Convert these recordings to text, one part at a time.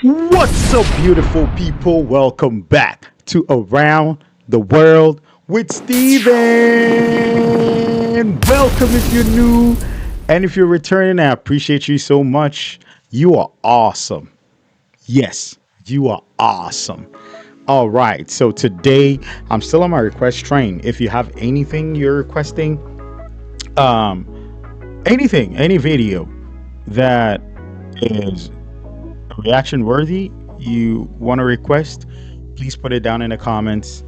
What's up, beautiful people? Welcome back to Around the World with Steven. Welcome if you're new, and if you're returning, I appreciate you so much. You are awesome. Yes, you are awesome. All right, so today I'm still on my request train. If you have anything you're requesting, um, anything, any video that is reaction worthy you want to request, please put it down in the comments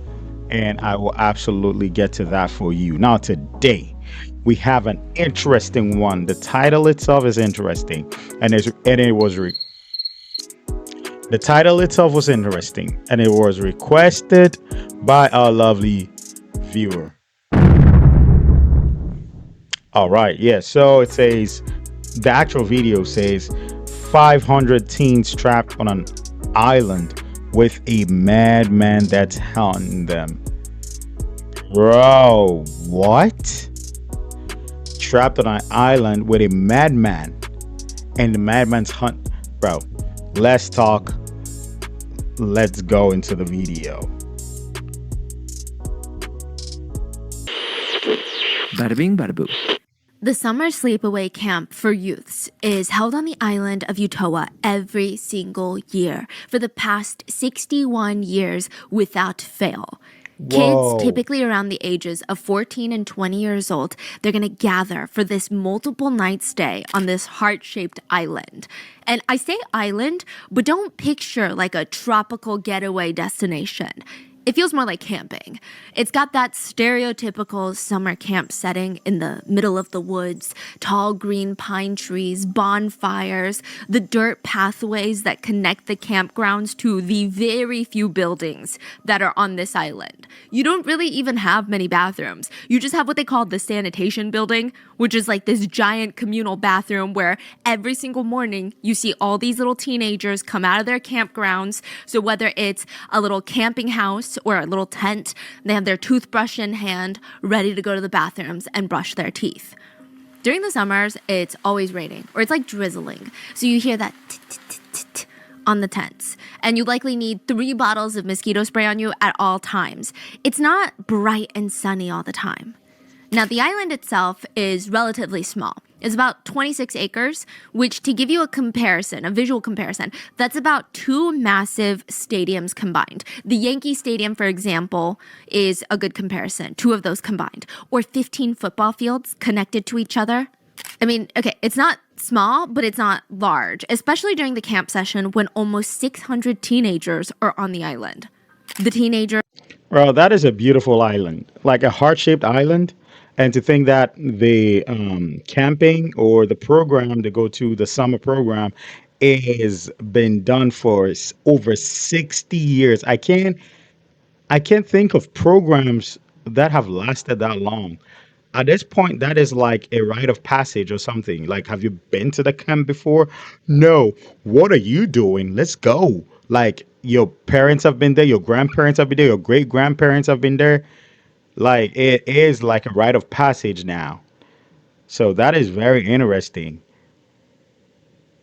and I will absolutely get to that for you. Now today we have an interesting one. The title itself is interesting, the title itself was interesting, and it was requested by our lovely viewer. All right, yeah, so it says, the actual video says 500 teens trapped on an island with a madman that's hunting them. Bro, what? Trapped on an island with a madman and the madman's hunt. Bro, let's talk. Let's go into the video. Bada bing, bada boo. The summer sleepaway camp for youths is held on the island of Utoya every single year for the past 61 years without fail. Whoa. Kids typically around the ages of 14 and 20 years old, they're going to gather for this multiple night stay on this heart-shaped island. And I say island, but don't picture like a tropical getaway destination. It feels more like camping. It's got that stereotypical summer camp setting in the middle of the woods, tall green pine trees, bonfires, the dirt pathways that connect the campgrounds to the very few buildings that are on this island. You don't really even have many bathrooms. You just have what they call the sanitation building, which is like this giant communal bathroom where every single morning you see all these little teenagers come out of their campgrounds. So whether it's a little camping house or a little tent, they have their toothbrush in hand, ready to go to the bathrooms and brush their teeth. During the summers, it's always raining, or it's like drizzling. So you hear that tit on the tents, and you likely need 3 bottles of mosquito spray on you at all times. It's not bright and sunny all the time. Now, the island itself is relatively small. It's about 26 acres, which, to give you a comparison, a visual comparison, that's about 2 massive stadiums combined. The Yankee Stadium, for example, is a good comparison, 2 of those combined. Or 15 football fields connected to each other. I mean, okay, it's not small, but it's not large, especially during the camp session when almost 600 teenagers are on the island. The teenagers... Bro, that is a beautiful island, like a heart-shaped island. And to think that the camping or the program to go to, the summer program, is been done for over 60 years. I can't think of programs that have lasted that long. At this point, that is like a rite of passage or something. Like, have you been to the camp before? No. What are you doing? Let's go. Like, your parents have been there, your grandparents have been there, your great grandparents have been there. Like, it is like a rite of passage now. So that is very interesting.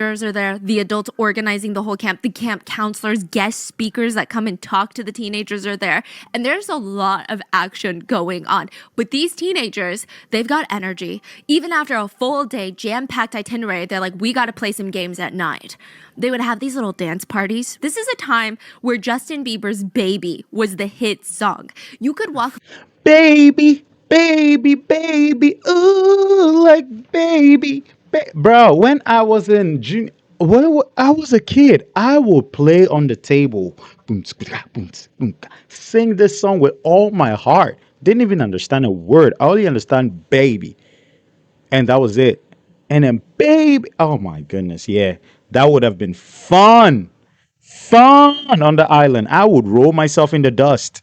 are there, the adults organizing the whole camp, the camp counselors, guest speakers that come and talk to the teenagers are there. And there's a lot of action going on. But these teenagers, they've got energy. Even after a full day, jam-packed itinerary, they're like, we got to play some games at night. They would have these little dance parties. This is a time where Justin Bieber's Baby was the hit song. You could walk... Baby, baby, baby, ooh, like baby. Bro, when I was in junior, when I was a kid, I would play on the table, sing this song with all my heart. Didn't even understand a word. I only understand baby, and that was it. And then baby, oh my goodness, yeah, that would have been fun on the island. I would roll myself in the dust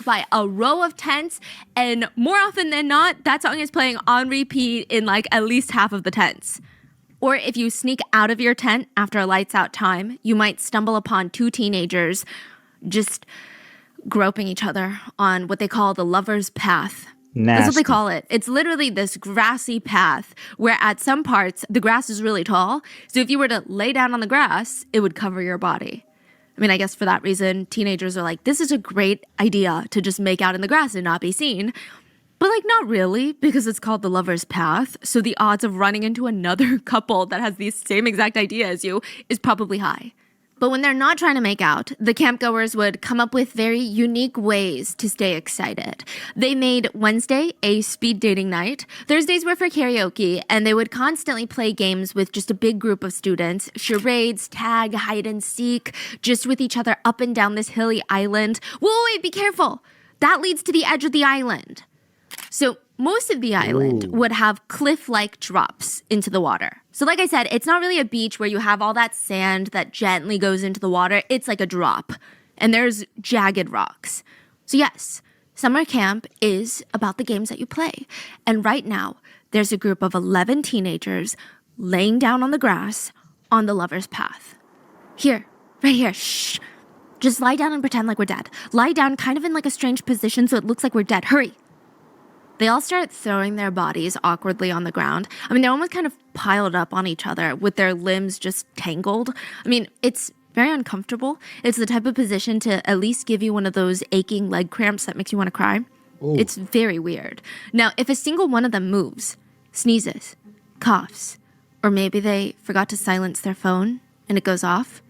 by a row of tents, and more often than not, that song is playing on repeat in like at least half of the tents. Or if you sneak out of your tent after a lights out time, you might stumble upon 2 teenagers just groping each other on what they call the lover's path. That's what they Nasty. call it. It's literally this grassy path where at some parts the grass is really tall. So if you were to lay down on the grass, it would cover your body. I mean, I guess for that reason, teenagers are like, this is a great idea to just make out in the grass and not be seen. But like, not really, because it's called the lover's path. So the odds of running into another couple that has the same exact idea as you is probably high. But when they're not trying to make out, the campgoers would come up with very unique ways to stay excited. They made Wednesday a speed dating night. Thursdays were for karaoke, and they would constantly play games with just a big group of students. Charades, tag, hide and seek, just with each other up and down this hilly island. Whoa, wait, be careful. That leads to the edge of the island. So most of the island would have cliff-like drops into the water. So like I said, it's not really a beach where you have all that sand that gently goes into the water. It's like a drop. And there's jagged rocks. So yes, summer camp is about the games that you play. And right now, there's a group of 11 teenagers laying down on the grass on the lover's path. Here, right here, shh. Just lie down and pretend like we're dead. Lie down kind of in like a strange position so it looks like we're dead. Hurry. They all start throwing their bodies awkwardly on the ground. I mean, they're almost kind of piled up on each other with their limbs just tangled. I mean, it's very uncomfortable. It's the type of position to at least give you one of those aching leg cramps that makes you want to cry. Ooh. It's very weird. Now, if a single one of them moves, sneezes, coughs, or maybe they forgot to silence their phone and it goes off,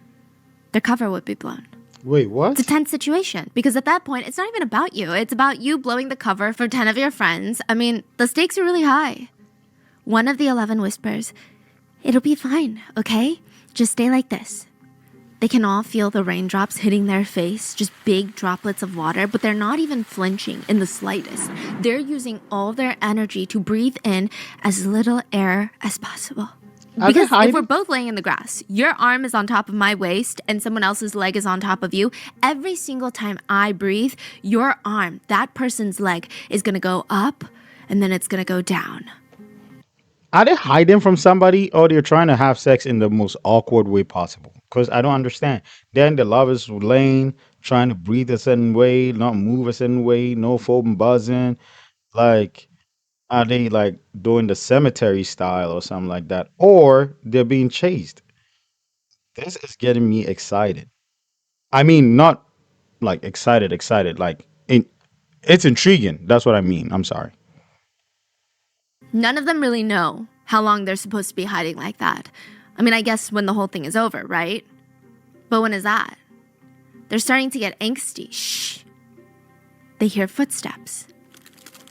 their cover would be blown. Wait, what? It's a tense situation because at that point, it's not even about you. It's about you blowing the cover for 10 of your friends. I mean, the stakes are really high. One of the 11 whispers, "It'll be fine, okay? Just stay like this." They can all feel the raindrops hitting their face, just big droplets of water, but they're not even flinching in the slightest. They're using all their energy to breathe in as little air as possible. Because if we're both laying in the grass, your arm is on top of my waist and someone else's leg is on top of you, every single time I breathe, your arm, that person's leg, is going to go up and then it's going to go down. Are they hiding from somebody or they're trying to have sex in the most awkward way possible? Because I don't understand. Then the lovers laying, trying to breathe a certain way, not move a certain way, no foam buzzing. Like, are they like doing the cemetery style or something like that? Or they're being chased? This is getting me excited. I mean, not like excited, like it's intriguing. That's what I mean. I'm sorry. None of them really know how long they're supposed to be hiding like that. I mean, I guess when the whole thing is over, right? But when is that? They're starting to get angsty. Shh. They hear footsteps.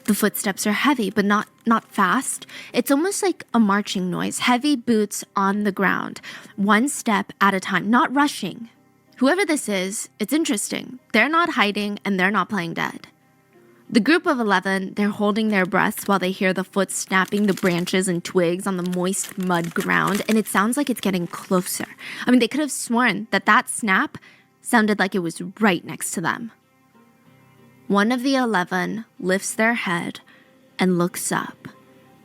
The footsteps are heavy, but not fast. It's almost like a marching noise. Heavy boots on the ground, one step at a time, not rushing. Whoever this is, it's interesting. They're not hiding and they're not playing dead. The group of 11, they're holding their breaths while they hear the foot snapping the branches and twigs on the moist mud ground, and it sounds like it's getting closer. I mean, they could have sworn that snap sounded like it was right next to them. One of the 11 lifts their head and looks up.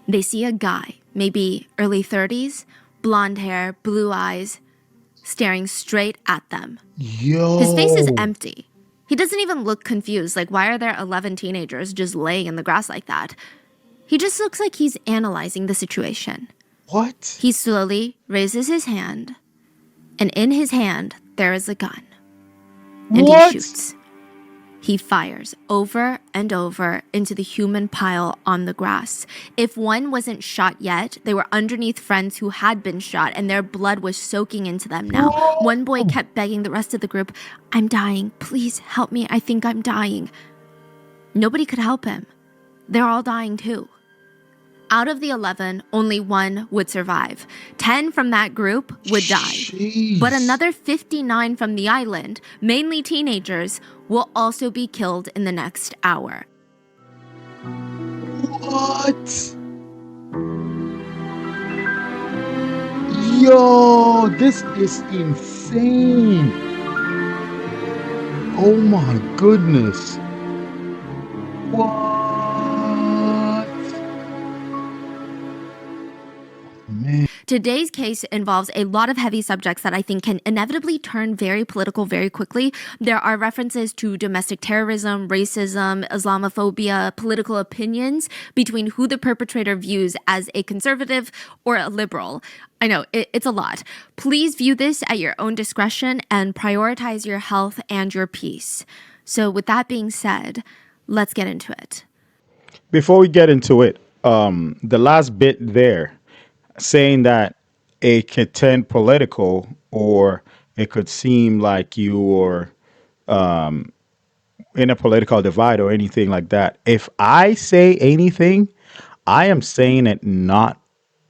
They see a guy, maybe early 30s, blonde hair, blue eyes, staring straight at them. Yo. His face is empty. He doesn't even look confused, like why are there 11 teenagers just laying in the grass like that? He just looks like he's analyzing the situation. What? He slowly raises his hand, and in his hand, there is a gun. And What? he shoots. He fires over and over into the human pile on the grass. If one wasn't shot yet, they were underneath friends who had been shot, and their blood was soaking into them now. One boy kept begging the rest of the group, "I'm dying. Please help me. I think I'm dying." Nobody could help him. They're all dying too. Out of the 11, only one would survive. 10 from that group would die. Jeez. But another 59 from the island, mainly teenagers, will also be killed in the next hour. What? Yo, this is insane. Oh my goodness. What? Man. To today's case involves a lot of heavy subjects that I think can inevitably turn very political very quickly. There are references to domestic terrorism, racism, Islamophobia, political opinions between who the perpetrator views as a conservative or a liberal. I know, it's a lot. Please view this at your own discretion and prioritize your health and your peace. So with that being said, let's get into it. Before we get into it, the last bit there, saying that it could turn political or it could seem like you're in a political divide or anything like that. If I say anything, I am saying it not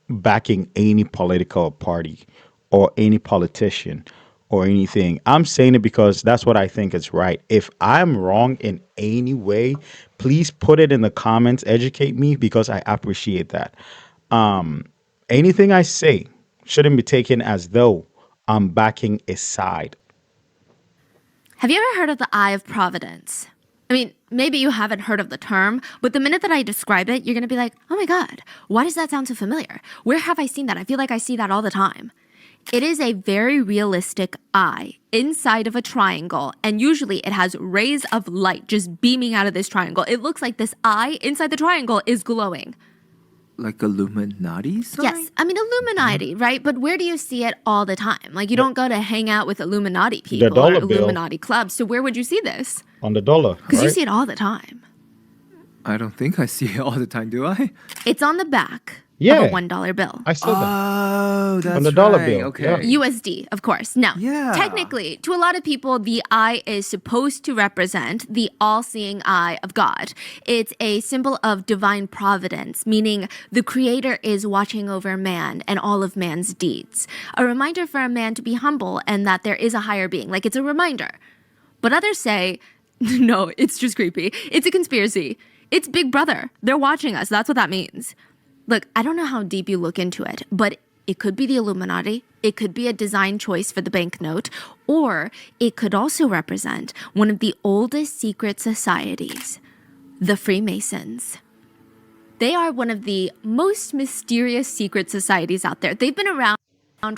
backing any political party or any politician or anything. I'm saying it because that's what I think is right. If I'm wrong in any way, please put it in the comments, educate me because I appreciate that. Anything I say shouldn't be taken as though I'm backing a side. Have you ever heard of the Eye of Providence? I mean, maybe you haven't heard of the term, but the minute that I describe it, you're going to be like, oh my God, why does that sound so familiar? Where have I seen that? I feel like I see that all the time. It is a very realistic eye inside of a triangle, and usually it has rays of light just beaming out of this triangle. It looks like this eye inside the triangle is glowing. Like Illuminati sign? Yes, I mean Illuminati, right? But where do you see it all the time? Like you don't go to hang out with Illuminati people or dollar bill. Illuminati clubs. So where would you see this? On the dollar, Because you right? see it all the time. I don't think I see it all the time, do I? It's on the back Yeah. of a $1 bill. I saw that. Oh, that's On the dollar right. bill, Okay. yeah. USD, of course. Now, Yeah. technically, to a lot of people, the eye is supposed to represent the all-seeing eye of God. It's a symbol of divine providence, meaning the creator is watching over man and all of man's deeds. A reminder for a man to be humble and that there is a higher being. Like, it's a reminder. But others say, no, it's just creepy. It's a conspiracy. It's Big Brother. They're watching us. That's what that means. Look, I don't know how deep you look into it, but it could be the Illuminati, it could be a design choice for the banknote, or it could also represent one of the oldest secret societies, the Freemasons. They are one of the most mysterious secret societies out there. They've been around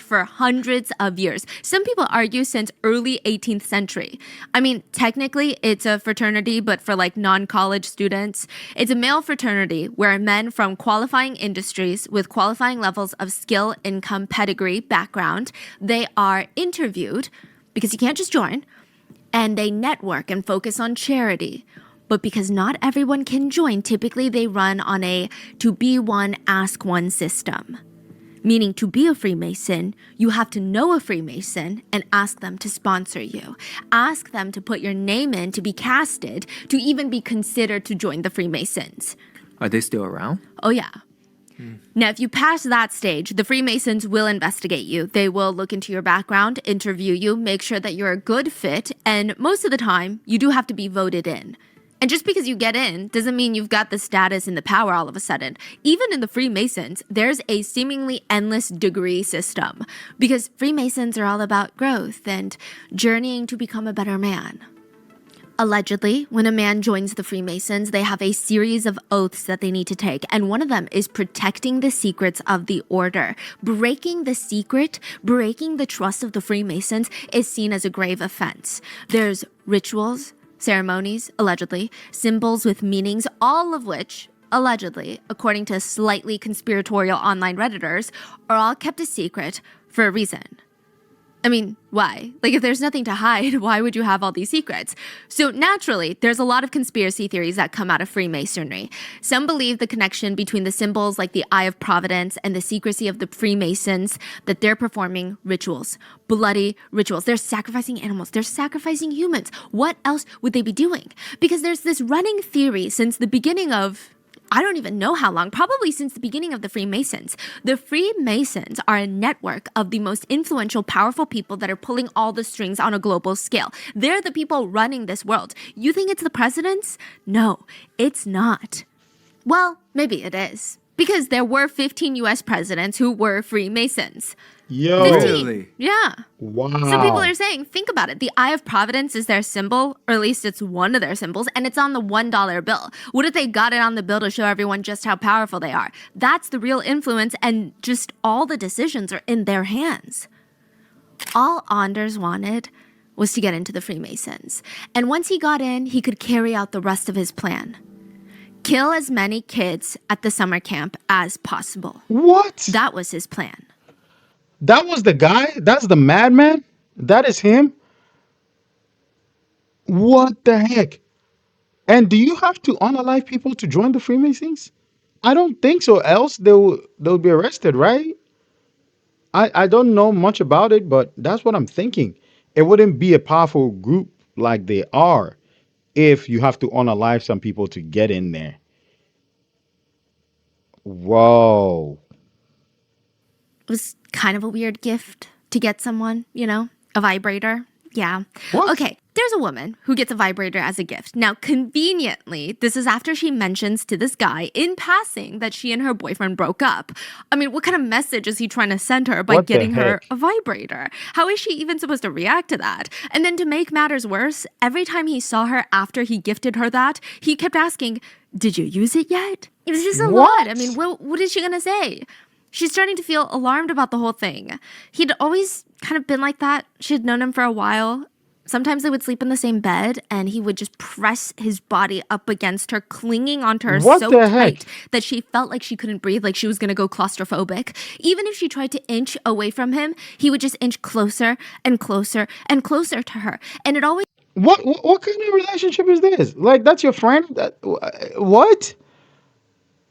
for hundreds of years. Some people argue since early 18th century. I mean, technically it's a fraternity, but for like non-college students. It's a male fraternity where men from qualifying industries with qualifying levels of skill, income, pedigree, background, they are interviewed because you can't just join, and they network and focus on charity. But because not everyone can join, typically they run on a to be one, ask one system. Meaning to be a Freemason, you have to know a Freemason and ask them to sponsor you. Ask them to put your name in to be casted to even be considered to join the Freemasons. Are they still around? Oh yeah. Now, if you pass that stage, the Freemasons will investigate you. They will look into your background, interview you, make sure that you're a good fit, and most of the time, you do have to be voted in. And just because you get in doesn't mean you've got the status and the power all of a sudden. Even in the Freemasons, there's a seemingly endless degree system because Freemasons are all about growth and journeying to become a better man. Allegedly, when a man joins the Freemasons, they have a series of oaths that they need to take, and one of them is protecting the secrets of the order. Breaking the secret, breaking the trust of the Freemasons is seen as a grave offense. There's rituals, ceremonies, allegedly, symbols with meanings, all of which, allegedly, according to slightly conspiratorial online Redditors, are all kept a secret for a reason. I mean, why? Like, if there's nothing to hide, why would you have all these secrets? So naturally, there's a lot of conspiracy theories that come out of Freemasonry. Some believe the connection between the symbols like the Eye of Providence and the secrecy of the Freemasons, that they're performing rituals, bloody rituals. They're sacrificing animals. They're sacrificing humans. What else would they be doing? Because there's this running theory since the beginning of I don't even know how long, probably since the beginning of the Freemasons. The Freemasons are a network of the most influential, powerful people that are pulling all the strings on a global scale. They're the people running this world. You think it's the presidents? No, it's not. Well, maybe it is. Because there were 15 US presidents who were Freemasons. Yo. 15. Really? Yeah. So people Wow. are saying, think about it. The Eye of Providence is their symbol, or at least it's one of their symbols, and it's on the $1 bill. What if they got it on the bill to show everyone just how powerful they are? That's the real influence, and just all the decisions are in their hands. All Anders wanted was to get into the Freemasons. And once he got in, he could carry out the rest of his plan. Kill as many kids at the summer camp as possible. What? That was his plan. That was the guy? That's the madman? That is him? What the heck? And do you have to unalive people to join the Freemasons? I don't think so. Else they'll be arrested, right? I don't know much about it, but that's what I'm thinking. It wouldn't be a powerful group like they are if you have to unalive some people to get in there. Whoa. It was kind of a weird gift to get someone, a vibrator. Yeah. What? Okay, there's a woman who gets a vibrator as a gift. Now, conveniently, this is after she mentions to this guy in passing that she and her boyfriend broke up. I mean, what kind of message is he trying to send her by What the getting her heck? a vibrator? How is she even supposed to react to that? And then to make matters worse, every time he saw her after he gifted her that, he kept asking, "Did you use it yet?" It was just a lot. I mean, What? what is she going to say? She's starting to feel alarmed about the whole thing. He'd always kind of been like that. She'd known him for a while. Sometimes they would sleep in the same bed, and he would just press his body up against her, clinging onto her What so the heck? tight that she felt like she couldn't breathe, like she was going to go claustrophobic. Even if she tried to inch away from him, he would just inch closer and closer and closer to her. And it always What kind of relationship is this? Like that's your friend? What?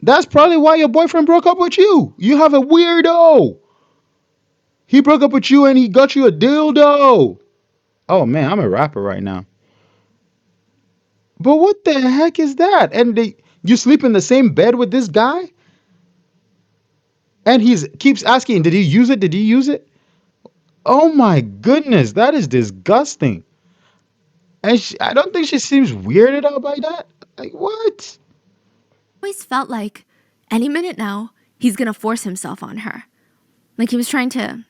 That's probably why your boyfriend broke up with you. You have a weirdo. He broke up with you and he got you a dildo. Oh man, I'm a rapper right now. But what the heck is that? And you sleep in the same bed with this guy? And he's keeps asking, did he use it? Did he use it? Oh my goodness, that is disgusting. And I don't think she seems weirded out by that. Like what? felt like any minute now, he's going to force himself on her. Like he was trying to,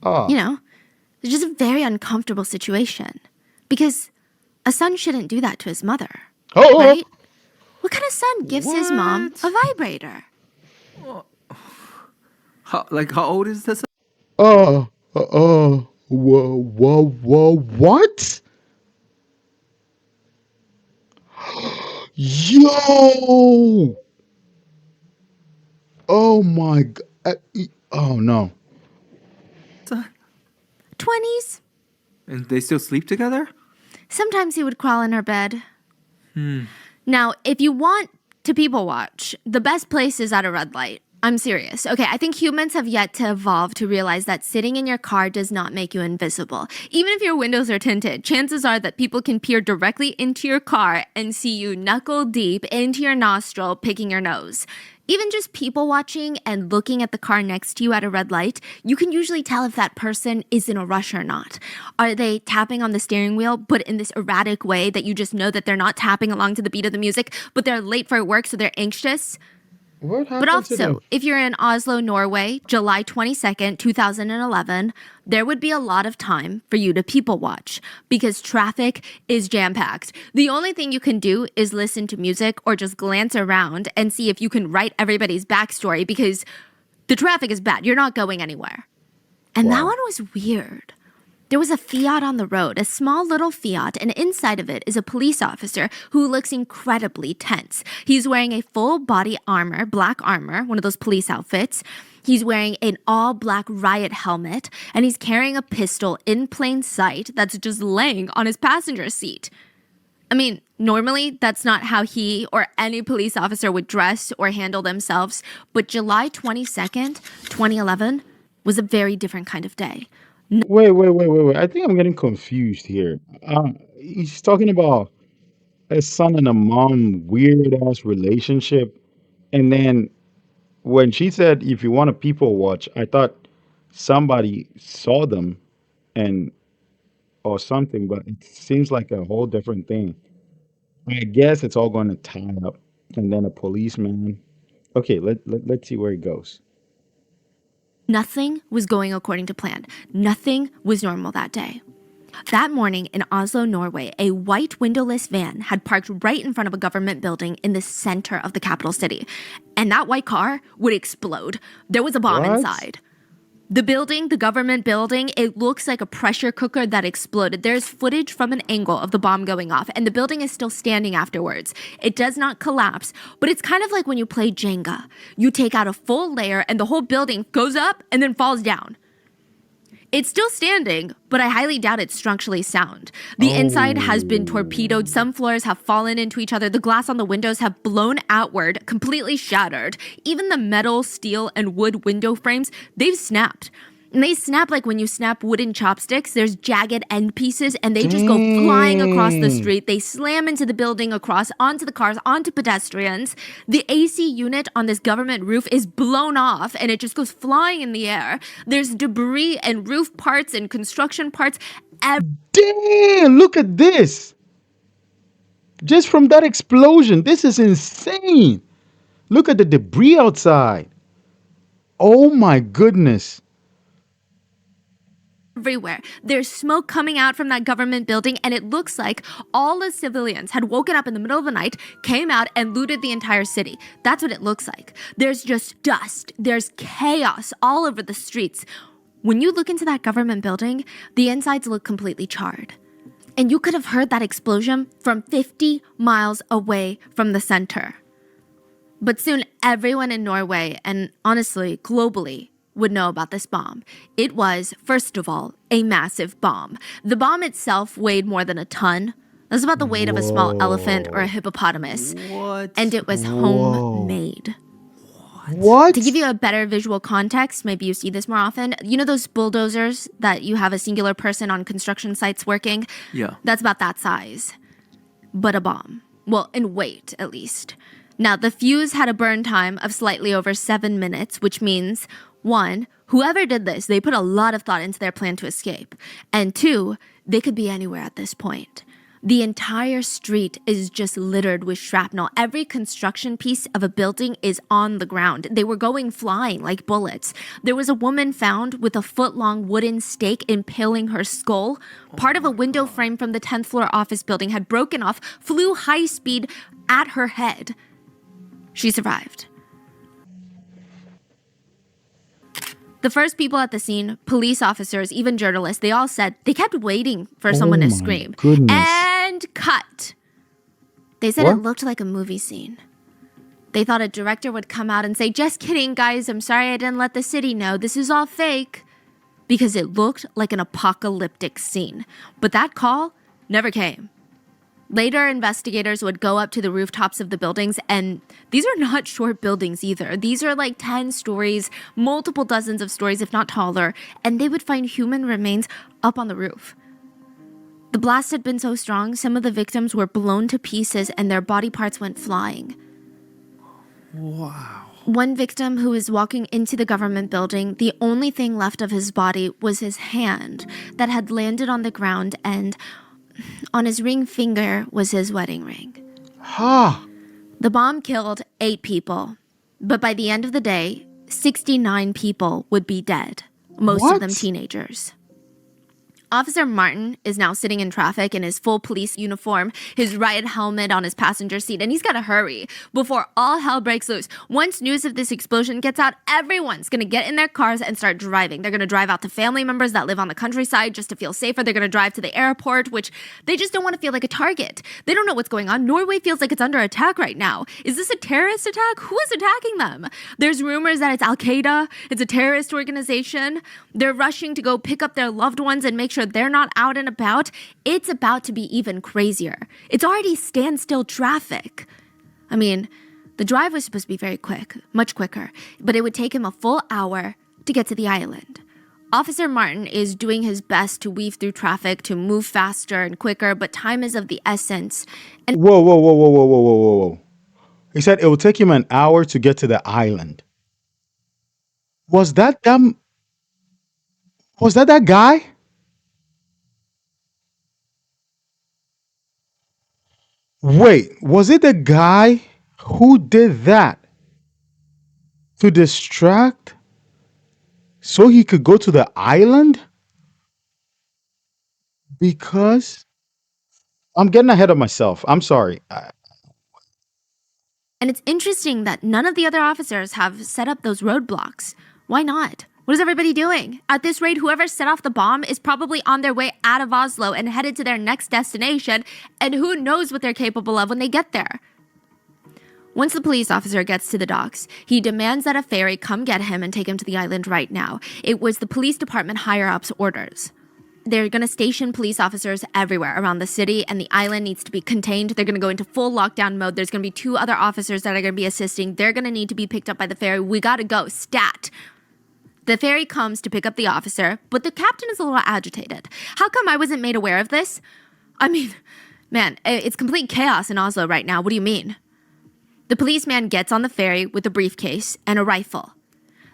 Oh, you know, it's just a very uncomfortable situation. Because a son shouldn't do that to his mother, oh, right? What kind of son gives his mom a What? vibrator? How old is this? oh, whoa, what? Yo! Oh my god! Oh no! Son? 20s? And they still sleep together? Sometimes he would crawl in her bed. Now, if you want to people watch, the best place is at a red light. I'm serious. Okay, I think humans have yet to evolve to realize that sitting in your car does not make you invisible. Even if your windows are tinted, chances are that people can peer directly into your car and see you knuckle deep into your nostril, picking your nose. Even just people watching and looking at the car next to you at a red light, you can usually tell if that person is in a rush or not. Are they tapping on the steering wheel, but in this erratic way that you just know that they're not tapping along to the beat of the music, but they're late for work, so they're anxious? What But happened to them? also, if you're in Oslo, Norway, July 22nd, 2011, there would be a lot of time for you to people watch because traffic is jam packed. The only thing you can do is listen to music or just glance around and see if you can write everybody's backstory because the traffic is bad. You're not going anywhere. And that Wow. one was weird. There was a Fiat on the road, a small little Fiat, and inside of it is a police officer who looks incredibly tense. He's wearing a full body armor, black armor, one of those police outfits. He's wearing an all black riot helmet, and he's carrying a pistol in plain sight that's just laying on his passenger seat. I mean, normally that's not how he or any police officer would dress or handle themselves, but July 22nd, 2011 was a very different kind of day. Wait. I think I'm getting confused here. He's talking about a son and a mom weird ass relationship, and then when she said if you want to people watch, I thought somebody saw them and or something, but it seems like a whole different thing. I guess it's all going to tie up, and then a policeman. Okay, let's see where it goes. Nothing was going according to plan. Nothing was normal that day. That morning in Oslo, Norway, a white windowless van had parked right in front of a government building in the center of the capital city. And that white car would explode. There was a bomb What? inside. The building, the government building, it looks like a pressure cooker that exploded. There's footage from an angle of the bomb going off, and the building is still standing afterwards. It does not collapse, but it's kind of like when you play Jenga. You take out a full layer, and the whole building goes up and then falls down. It's still standing, but I highly doubt it's structurally sound. The inside has been torpedoed. Some floors have fallen into each other. The glass on the windows have blown outward, completely shattered. Even the metal, steel, and wood window frames, they've snapped. And they snap like when you snap wooden chopsticks. There's jagged end pieces, and they just go flying across the street. They slam into the building, across, onto the cars, onto pedestrians. The AC unit on this government roof is blown off, and it just goes flying in the air. There's debris and roof parts and construction parts. Damn, look at this. Just from that explosion, this is insane. Look at the debris outside. Oh my goodness. Everywhere. There's smoke coming out from that government building, and it looks like all the civilians had woken up in the middle of the night, came out, and looted the entire city. That's what it looks like. There's just dust. There's chaos all over the streets. When you look into that government building, the insides look completely charred. And you could have heard that explosion from 50 miles away from the center. But soon everyone in Norway, and honestly, globally, would know about this bomb. It was, first of all, a massive bomb. The bomb itself weighed more than a ton. It was about the weight of a small elephant or a hippopotamus. What? And it was homemade. What? To give you a better visual context, maybe you see this more often. You know those bulldozers that you have a singular person on construction sites working? Yeah. That's about that size. But a bomb. Well, in weight, at least. Now, the fuse had a burn time of slightly over 7 minutes, which means, 1, whoever did this, they put a lot of thought into their plan to escape. And 2, they could be anywhere at this point. The entire street is just littered with shrapnel. Every construction piece of a building is on the ground. They were going flying like bullets. There was a woman found with a foot-long wooden stake impaling her skull. Part of a window frame from the 10th floor office building had broken off, flew high speed at her head. She survived. The first people at the scene, police officers, even journalists, they all said they kept waiting for someone to scream. Goodness. And cut. They said What? it looked like a movie scene. They thought a director would come out and say, "Just kidding, guys. I'm sorry I didn't let the city know. This is all fake." Because it looked like an apocalyptic scene. But that call never came. Later, investigators would go up to the rooftops of the buildings, and these are not short buildings either. These are like 10 stories, multiple dozens of stories, if not taller, and they would find human remains up on the roof. The blast had been so strong, some of the victims were blown to pieces and their body parts went flying. Wow. One victim who was walking into the government building, the only thing left of his body was his hand that had landed on the ground, and on his ring finger was his wedding ring. Ha! The bomb killed 8 people, but by the end of the day, 69 people would be dead, most of them What? teenagers. Officer Martin is now sitting in traffic in his full police uniform, his riot helmet on his passenger seat, and he's got to hurry before all hell breaks loose. Once news of this explosion gets out, everyone's going to get in their cars and start driving. They're going to drive out to family members that live on the countryside just to feel safer. They're going to drive to the airport, which they just don't want to feel like a target. They don't know what's going on. Norway feels like it's under attack right now. Is this a terrorist attack? Who is attacking them? There's rumors that it's Al-Qaeda. It's a terrorist organization. They're rushing to go pick up their loved ones and make sure they're not out and about. It's about to be even crazier. It's already standstill traffic. I mean, the drive was supposed to be very quick, much quicker, but it would take him a full hour to get to the island. Officer Martin is doing his best to weave through traffic to move faster and quicker, but time is of the essence. And Whoa, whoa, whoa, whoa, whoa, whoa, whoa, whoa, whoa. He said it will take him an hour to get to the island. Was that them? Was that guy? Wait, was it the guy who did that? to distract so he could go to the island because I'm getting ahead of myself. I'm sorry. And it's interesting that none of the other officers have set up those roadblocks. Why not? What is everybody doing? At this rate, whoever set off the bomb is probably on their way out of Oslo and headed to their next destination, and who knows what they're capable of when they get there. Once the police officer gets to the docks, he demands that a ferry come get him and take him to the island right now. It was the police department higher-ups' orders. They're going to station police officers everywhere around the city, and the island needs to be contained. They're going to go into full lockdown mode. There's going to be 2 other officers that are going to be assisting. They're going to need to be picked up by the ferry. We got to go. Stat. The ferry comes to pick up the officer, but the captain is a little agitated. How come I wasn't made aware of this? I mean, man, it's complete chaos in Oslo right now. What do you mean? The policeman gets on the ferry with a briefcase and a rifle.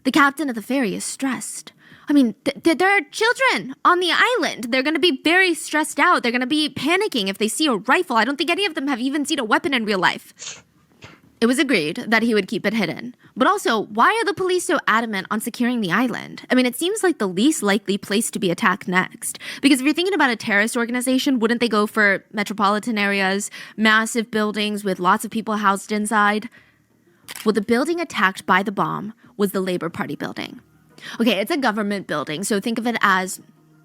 The captain of the ferry is stressed. I mean, there are children on the island. They're going to be very stressed out. They're going to be panicking if they see a rifle. I don't think any of them have even seen a weapon in real life. It was agreed that he would keep it hidden. But also, why are the police so adamant on securing the island? I mean, it seems like the least likely place to be attacked next. Because if you're thinking about a terrorist organization, wouldn't they go for metropolitan areas, massive buildings with lots of people housed inside? Well, the building attacked by the bomb was the Labor Party building. Okay, it's a government building, so think of it as,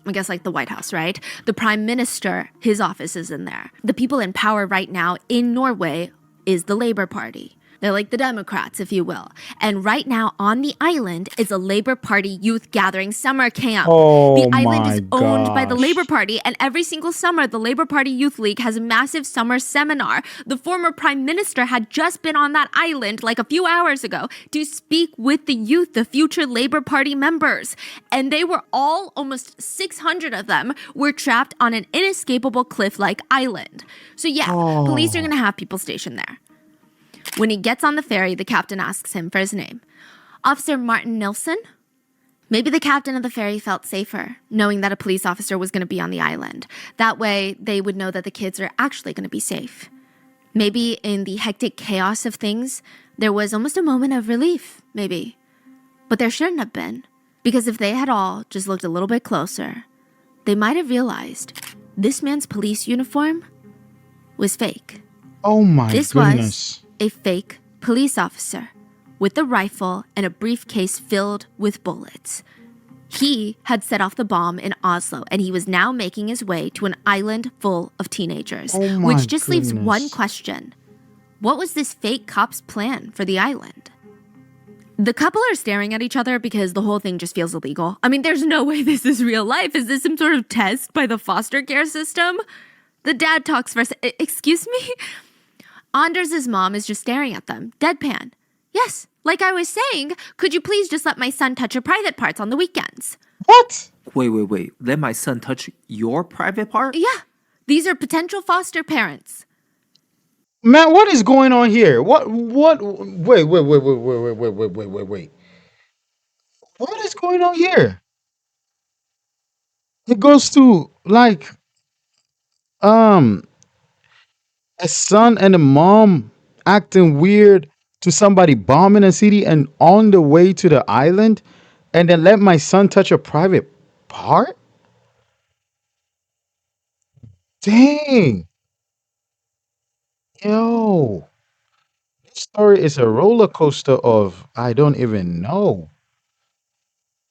I guess, like the White House, right? The Prime Minister, his office is in there. The people in power right now in Norway is the Labor Party. They're like the Democrats, if you will. And right now on the island is a Labor Party youth gathering summer camp. Oh The island my is owned by the gosh. Labor Party, and every single summer, the Labor Party Youth League has a massive summer seminar. The former Prime Minister had just been on that island like a few hours ago to speak with the youth, the future Labor Party members. And they were all, almost 600 of them, were trapped on an inescapable cliff-like island. So yeah, police are going to have people stationed there. When he gets on the ferry, the captain asks him for his name. Officer Martin Nilsson? Maybe the captain of the ferry felt safer, knowing that a police officer was going to be on the island. That way, they would know that the kids are actually going to be safe. Maybe in the hectic chaos of things, there was almost a moment of relief, maybe. But there shouldn't have been, because if they had all just looked a little bit closer, they might have realized this man's police uniform was fake. Oh my This goodness. was a fake police officer with a rifle and a briefcase filled with bullets. He had set off the bomb in Oslo, and he was now making his way to an island full of teenagers, Oh my which just leaves goodness. one question. What was this fake cop's plan for the island? The couple are staring at each other because the whole thing just feels illegal. I mean, there's no way this is real life. Is this some sort of test by the foster care system? The dad talks first. Excuse me? Anders' mom is just staring at them, deadpan. Yes, like I was saying, could you please just let my son touch your private parts on the weekends? What? Wait. Let my son touch your private part? Yeah, these are potential foster parents. Man, what is going on here? Wait. What is going on here? It goes to like um a son and a mom acting weird to somebody bombing a city and on the way to the island and then let my son touch a private part? Dang. Yo. This story is a roller coaster of I don't even know.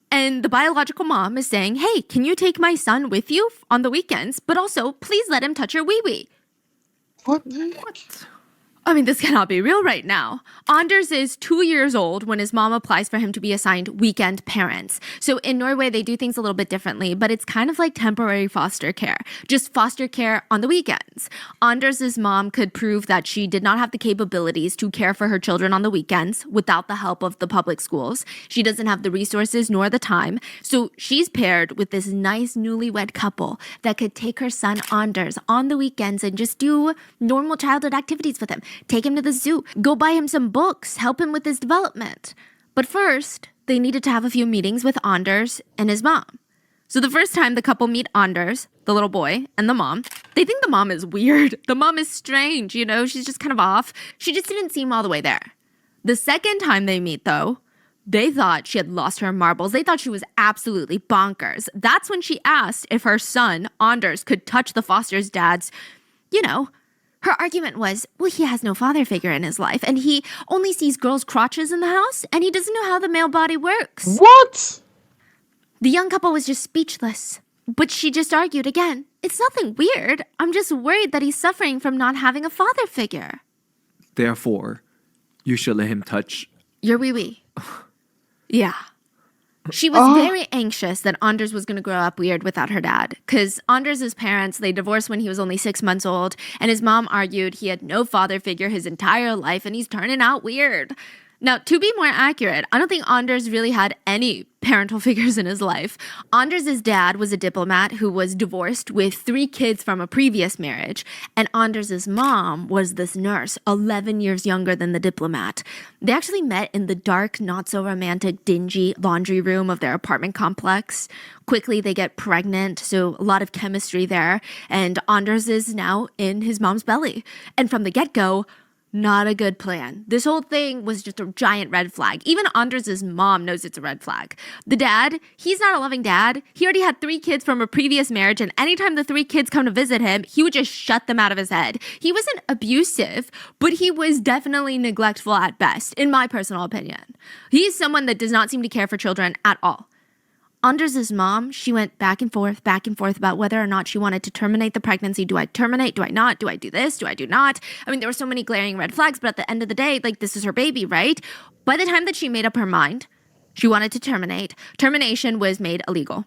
And the biological mom is saying, hey, can you take my son with you on the weekends? But also, please let him touch your wee-wee. What? I mean, this cannot be real right now. Anders is 2 years old when his mom applies for him to be assigned weekend parents. So in Norway, they do things a little bit differently, but it's kind of like temporary foster care, just foster care on the weekends. Anders' mom could prove that she did not have the capabilities to care for her children on the weekends without the help of the public schools. She doesn't have the resources nor the time. So she's paired with this nice newlywed couple that could take her son Anders on the weekends and just do normal childhood activities with him. Take him to the zoo, go buy him some books, help him with his development. But first, they needed to have a few meetings with Anders and his mom. So the first time the couple meet Anders, the little boy, and the mom, they think the mom is weird. The mom is strange, she's just kind of off. She just didn't seem all the way there. The second time they meet, though, They thought she had lost her marbles. They thought she was absolutely bonkers. That's when she asked if her son, Anders, could touch the foster dad's, her argument was, well, he has no father figure in his life, and he only sees girls' crotches in the house, and he doesn't know how the male body works. What? The young couple was just speechless. But she just argued again. It's nothing weird. I'm just worried that he's suffering from not having a father figure. Therefore, you should let him touch your wee-wee. Yeah. She was very anxious that Anders was going to grow up weird without her dad. Because Anders' parents, they divorced when he was only 6 months old. And his mom argued he had no father figure his entire life and he's turning out weird. Now, to be more accurate, I don't think Anders really had any parental figures in his life. Anders' dad was a diplomat who was divorced with 3 kids from a previous marriage, and Anders' mom was this nurse, 11 years younger than the diplomat. They actually met in the dark, not-so-romantic, dingy laundry room of their apartment complex. Quickly, they get pregnant, so a lot of chemistry there, and Anders is now in his mom's belly. And from the get-go, not a good plan. This whole thing was just a giant red flag. Even Anders' mom knows it's a red flag. The dad, he's not a loving dad. He already had 3 kids from a previous marriage, and anytime the 3 kids come to visit him, he would just shut them out of his head. He wasn't abusive, but he was definitely neglectful at best, in my personal opinion. He's someone that does not seem to care for children at all. Anders' mom, she went back and forth about whether or not she wanted to terminate the pregnancy. Do I terminate? Do I not? Do I do this? Do I do not? I mean, there were so many glaring red flags, but at the end of the day, this is her baby, right? By the time that she made up her mind, she wanted to terminate. Termination was made illegal.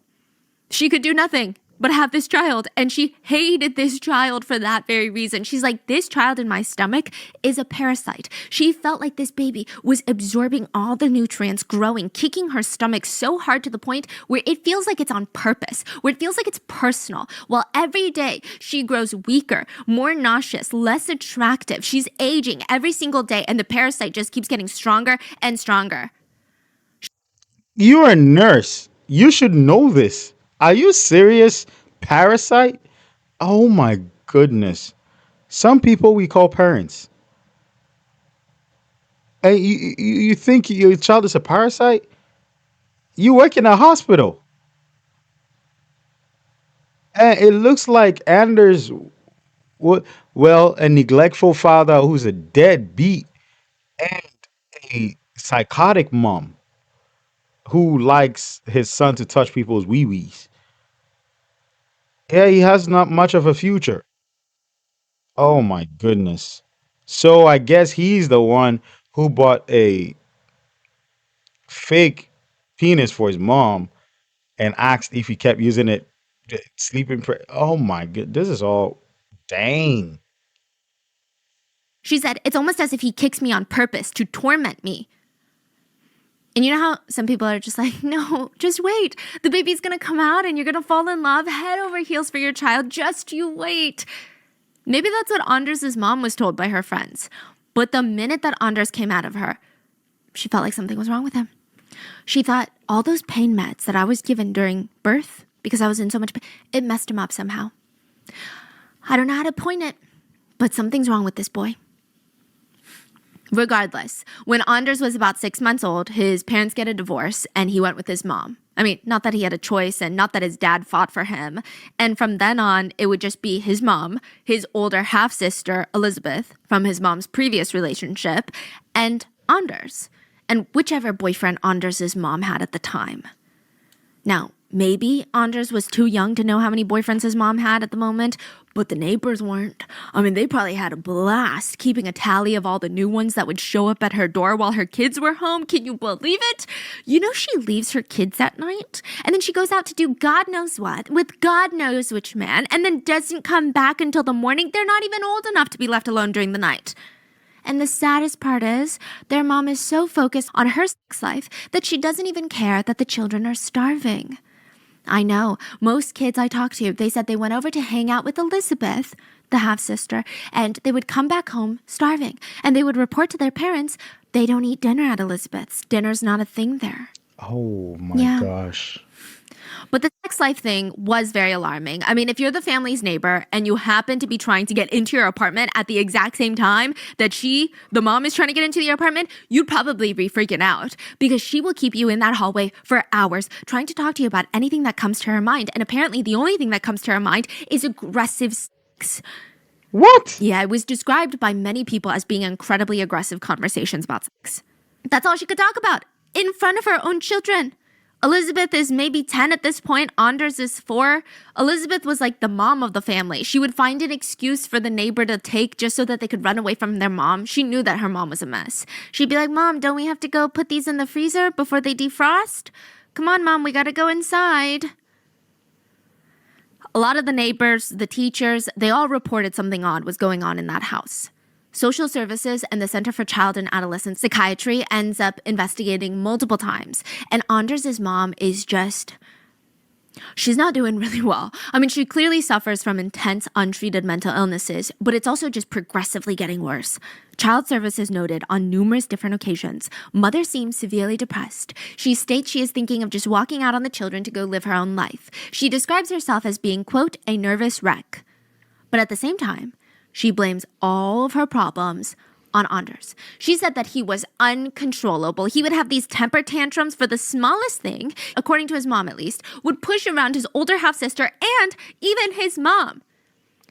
She could do nothing but have this child, and she hated this child for that very reason. She's like, this child in my stomach is a parasite. She felt like this baby was absorbing all the nutrients, growing, kicking her stomach so hard to the point where it feels like it's on purpose, where it feels like it's personal. While every day she grows weaker, more nauseous, less attractive. She's aging every single day, and the parasite just keeps getting stronger and stronger. You're a nurse. You should know this. Are you serious? Parasite? Oh my goodness. Some people we call parents. Hey, you think your child is a parasite? You work in a hospital. And it looks like Anders, well, a neglectful father who's a deadbeat and a psychotic mom who likes his son to touch people's wee-wees. Yeah, he has not much of a future. Oh my goodness. So I guess he's the one who bought a fake penis for his mom and asked if he kept using it sleeping. Oh my god, this is all dang. She said, it's almost as if he kicks me on purpose to torment me. And you know how some people are just like, no, just wait. The baby's going to come out and you're going to fall in love head over heels for your child. Just you wait. Maybe that's what Anders' mom was told by her friends. But the minute that Anders came out of her, she felt like something was wrong with him. She thought all those pain meds that I was given during birth, because I was in so much pain, it messed him up somehow. I don't know how to point it, but something's wrong with this boy. Regardless, when Anders was about 6 months old, his parents get a divorce and he went with his mom. I mean, not that he had a choice and not that his dad fought for him. And from then on, it would just be his mom, his older half-sister, Elizabeth, from his mom's previous relationship, and Anders, and whichever boyfriend Anders' mom had at the time. Now, maybe Anders was too young to know how many boyfriends his mom had at the moment, but the neighbors weren't. I mean, they probably had a blast keeping a tally of all the new ones that would show up at her door while her kids were home. Can you believe it? You know, she leaves her kids at night, and then she goes out to do God knows what with God knows which man, and then doesn't come back until the morning. They're not even old enough to be left alone during the night. And the saddest part is, their mom is so focused on her sex life that she doesn't even care that the children are starving. I know, most kids I talked to, they said they went over to hang out with Elizabeth, the half-sister, and they would come back home starving. And they would report to their parents, they don't eat dinner at Elizabeth's. Dinner's not a thing there. Oh my Yeah. gosh. But the sex sex life thing was very alarming. I mean, if you're the family's neighbor and you happen to be trying to get into your apartment at the exact same time that the mom is trying to get into the apartment, you'd probably be freaking out because she will keep you in that hallway for hours trying to talk to you about anything that comes to her mind. And apparently the only thing that comes to her mind is aggressive sex. What? Yeah, it was described by many people as being incredibly aggressive conversations about sex. That's all she could talk about in front of her own children. Elizabeth is maybe 10 at this point. Anders is 4. Elizabeth was like the mom of the family. She would find an excuse for the neighbor to take just so that they could run away from their mom. She knew that her mom was a mess. She'd be like, Mom, don't we have to go put these in the freezer before they defrost? Come on, Mom, we gotta go inside. A lot of the neighbors, the teachers, they all reported something odd was going on in that house. Social Services and the Center for Child and Adolescent Psychiatry ends up investigating multiple times. And Anders' mom is she's not doing really well. I mean, she clearly suffers from intense, untreated mental illnesses, but it's also just progressively getting worse. Child Services noted on numerous different occasions, mother seems severely depressed. She states she is thinking of just walking out on the children to go live her own life. She describes herself as being, quote, a nervous wreck. But at the same time, she blames all of her problems on Anders. She said that he was uncontrollable. He would have these temper tantrums for the smallest thing, according to his mom at least, would push around his older half-sister and even his mom.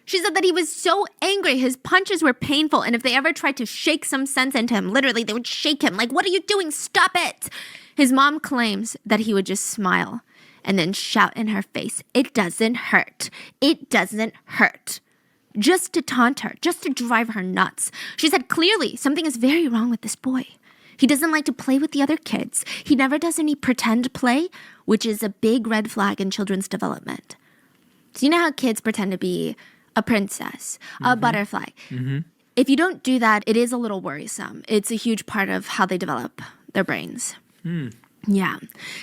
She said that he was so angry, his punches were painful, and if they ever tried to shake some sense into him, literally they would shake him like, what are you doing? Stop it! His mom claims that he would just smile and then shout in her face, it doesn't hurt. It doesn't hurt. Just to taunt her, just to drive her nuts. She said, clearly, something is very wrong with this boy. He doesn't like to play with the other kids. He never does any pretend play, which is a big red flag in children's development. So you know how kids pretend to be a princess, a butterfly? Mm-hmm. If you don't do that, it is a little worrisome. It's a huge part of how they develop their brains. Yeah.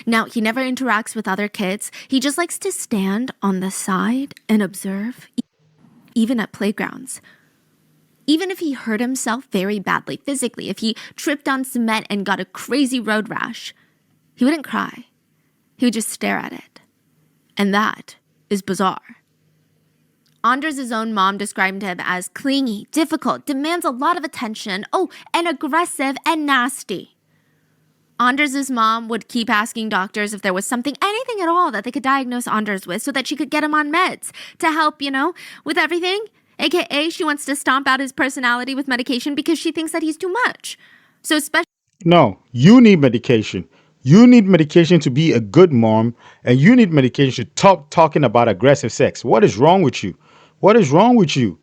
Now, he never interacts with other kids. He just likes to stand on the side and observe, even at playgrounds. Even if he hurt himself very badly physically, if he tripped on cement and got a crazy road rash, he wouldn't cry. He would just stare at it. And that is bizarre. Anders' own mom described him as clingy, difficult, demands a lot of attention, and aggressive and nasty. Anders' mom would keep asking doctors if there was anything at all that they could diagnose Anders with so that she could get him on meds to help, with everything. AKA, she wants to stomp out his personality with medication because she thinks that he's too much. So especially... No, you need medication. You need medication to be a good mom, and you need medication to stop talking about aggressive sex. What is wrong with you? What is wrong with you?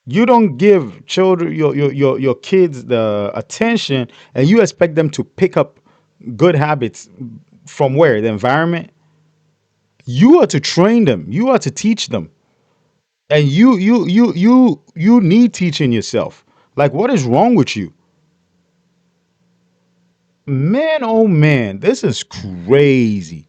You don't give children, your kids the attention, and you expect them to pick up good habits from where? The environment? You are to train them. You are to teach them. And you need teaching yourself. Like, what is wrong with you? Man, oh man, this is crazy.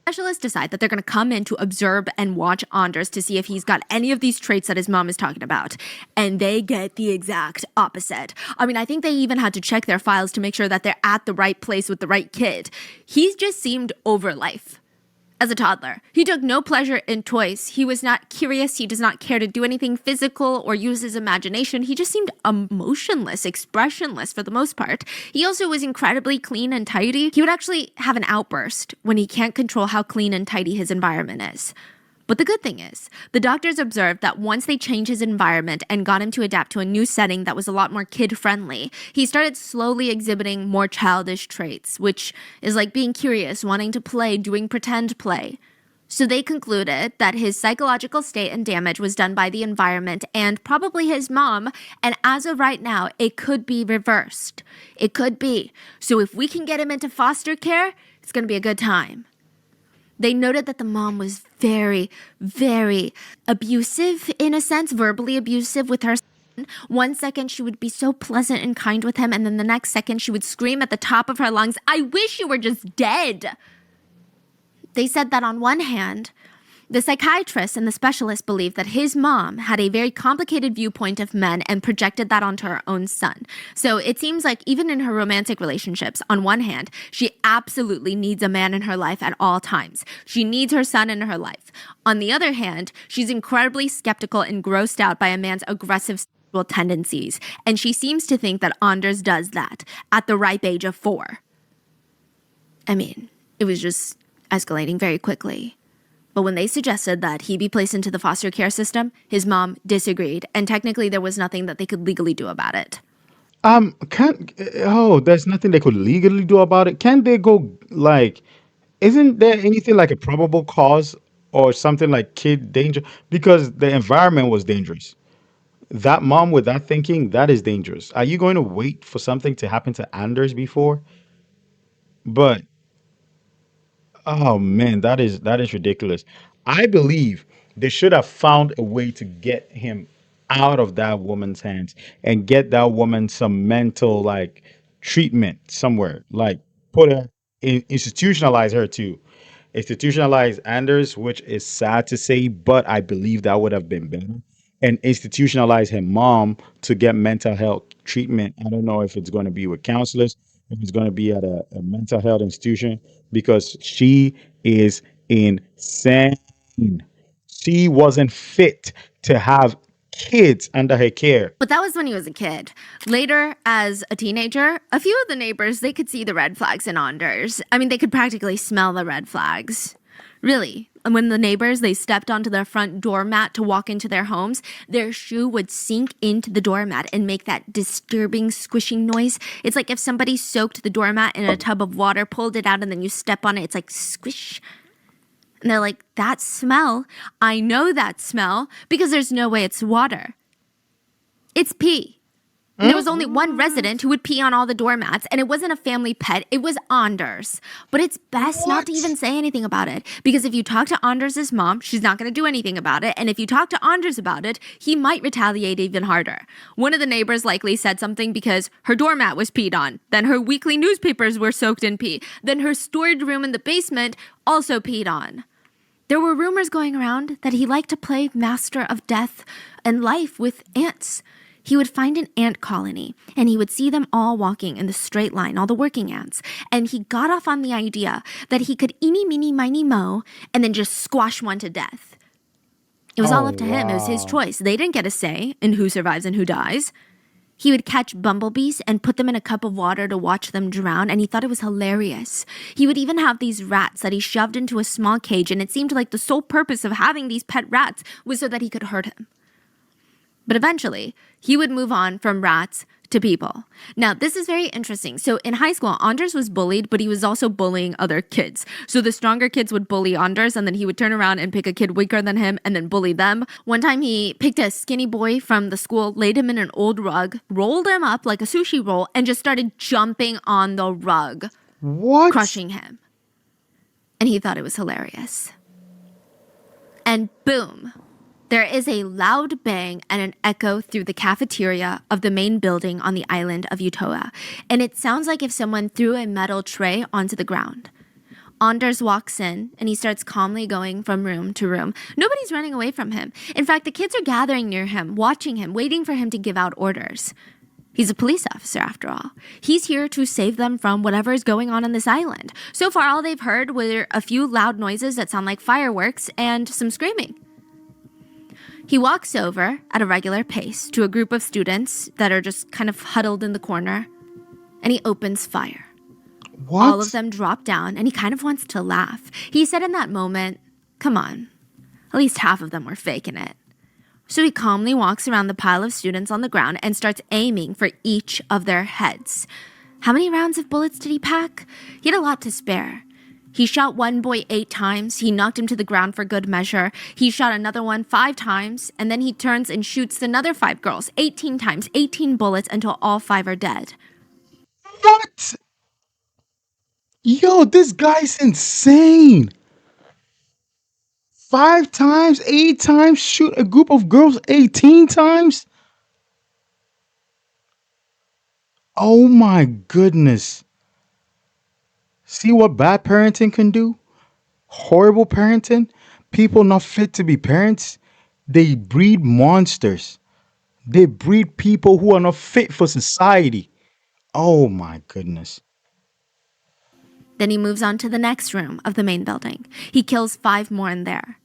Specialists decide that they're going to come in to observe and watch Anders to see if he's got any of these traits that his mom is talking about. And they get the exact opposite. I mean, I think they even had to check their files to make sure that they're at the right place with the right kid. He just seemed over life. As a toddler, he took no pleasure in toys. He was not curious. He does not care to do anything physical or use his imagination. He just seemed emotionless, expressionless for the most part. He also was incredibly clean and tidy. He would actually have an outburst when he can't control how clean and tidy his environment is. But the good thing is, the doctors observed that once they changed his environment and got him to adapt to a new setting that was a lot more kid-friendly, he started slowly exhibiting more childish traits, which is like being curious, wanting to play, doing pretend play. So they concluded that his psychological state and damage was done by the environment and probably his mom, and as of right now, it could be reversed. It could be. So if we can get him into foster care, it's going to be a good time. They noted that the mom was very, very abusive, in a sense, verbally abusive with her son. One second, she would be so pleasant and kind with him, and then the next second, she would scream at the top of her lungs, I wish you were just dead. They said that on one hand, The psychiatrist and the specialist believed that his mom had a very complicated viewpoint of men and projected that onto her own son. So it seems like even in her romantic relationships, on one hand, she absolutely needs a man in her life at all times. She needs her son in her life. On the other hand, she's incredibly skeptical and grossed out by a man's aggressive sexual tendencies, and she seems to think that Anders does that at the ripe age of 4. I mean, it was just escalating very quickly. But when they suggested that he be placed into the foster care system, his mom disagreed, and technically there was nothing that they could legally do about it. Can't, oh, there's nothing they could legally do about it. Can't they go, like, isn't there anything like a probable cause or something like kid danger? Because the environment was dangerous. That mom with that thinking, that is dangerous. Are you going to wait for something to happen to Anders before? But oh man, that is ridiculous. I believe they should have found a way to get him out of that woman's hands and get that woman some mental like treatment somewhere. Like put her institutionalize her too. Institutionalize Anders, which is sad to say, but I believe that would have been better. And institutionalize her mom to get mental health treatment. I don't know if it's going to be with counselors, if it's going to be at a mental health institution, because she is insane. She wasn't fit to have kids under her care. But that was when he was a kid. Later, as a teenager, a few of the neighbors, they could see the red flags in Anders. I mean, they could practically smell the red flags. Really. And when the neighbors, they stepped onto their front doormat to walk into their homes, their shoe would sink into the doormat and make that disturbing squishing noise. It's like if somebody soaked the doormat in a tub of water, pulled it out, and then you step on it, it's like squish. And they're like, that smell, I know that smell because there's no way it's water. It's pee. And there was only one resident who would pee on all the doormats, and it wasn't a family pet, it was Anders. But it's best not to even say anything about it, because if you talk to Anders' mom, she's not going to do anything about it, and if you talk to Anders about it, he might retaliate even harder. One of the neighbors likely said something because her doormat was peed on, then her weekly newspapers were soaked in pee, then her storage room in the basement also peed on. There were rumors going around that he liked to play Master of Death and Life with ants. He would find an ant colony, and he would see them all walking in the straight line, all the working ants, and he got off on the idea that he could eeny, meeny, miny, moe, and then just squash one to death. It was all Oh up to him. It was his wow. choice. They didn't get a say in who survives and who dies. He would catch bumblebees and put them in a cup of water to watch them drown, and he thought it was hilarious. He would even have these rats that he shoved into a small cage, and it seemed like the sole purpose of having these pet rats was so that he could hurt him. But eventually, he would move on from rats to people. Now, this is very interesting. So in high school, Anders was bullied, but he was also bullying other kids. So the stronger kids would bully Anders, and then he would turn around and pick a kid weaker than him and then bully them. One time he picked a skinny boy from the school, laid him in an old rug, rolled him up like a sushi roll, and just started jumping on the rug, What? crushing him. And he thought it was hilarious. And boom. There is a loud bang and an echo through the cafeteria of the main building on the island of Utoya, and it sounds like if someone threw a metal tray onto the ground. Anders walks in, and he starts calmly going from room to room. Nobody's running away from him. In fact, the kids are gathering near him, watching him, waiting for him to give out orders. He's a police officer, after all. He's here to save them from whatever is going on this island. So far, all they've heard were a few loud noises that sound like fireworks and some screaming. He walks over at a regular pace to a group of students that are just kind of huddled in the corner, and he opens fire. What? All of them drop down, and he kind of wants to laugh. He said in that moment, come on, at least half of them were faking it. So he calmly walks around the pile of students on the ground and starts aiming for each of their heads. How many rounds of bullets did he pack? He had a lot to spare. He shot one boy 8 times. He knocked him to the ground for good measure. He shot another one 5 times, and then he turns and shoots another 5 girls 18 times, 18 bullets until all 5 are dead. What? Yo, this guy's insane. 5 times, 8 times, shoot a group of girls 18 times? Oh my goodness. See what bad parenting can do? Horrible parenting? People not fit to be parents, they breed monsters. They breed people who are not fit for society. Oh my goodness. Then he moves on to the next room of the main building. He kills 5 more in there.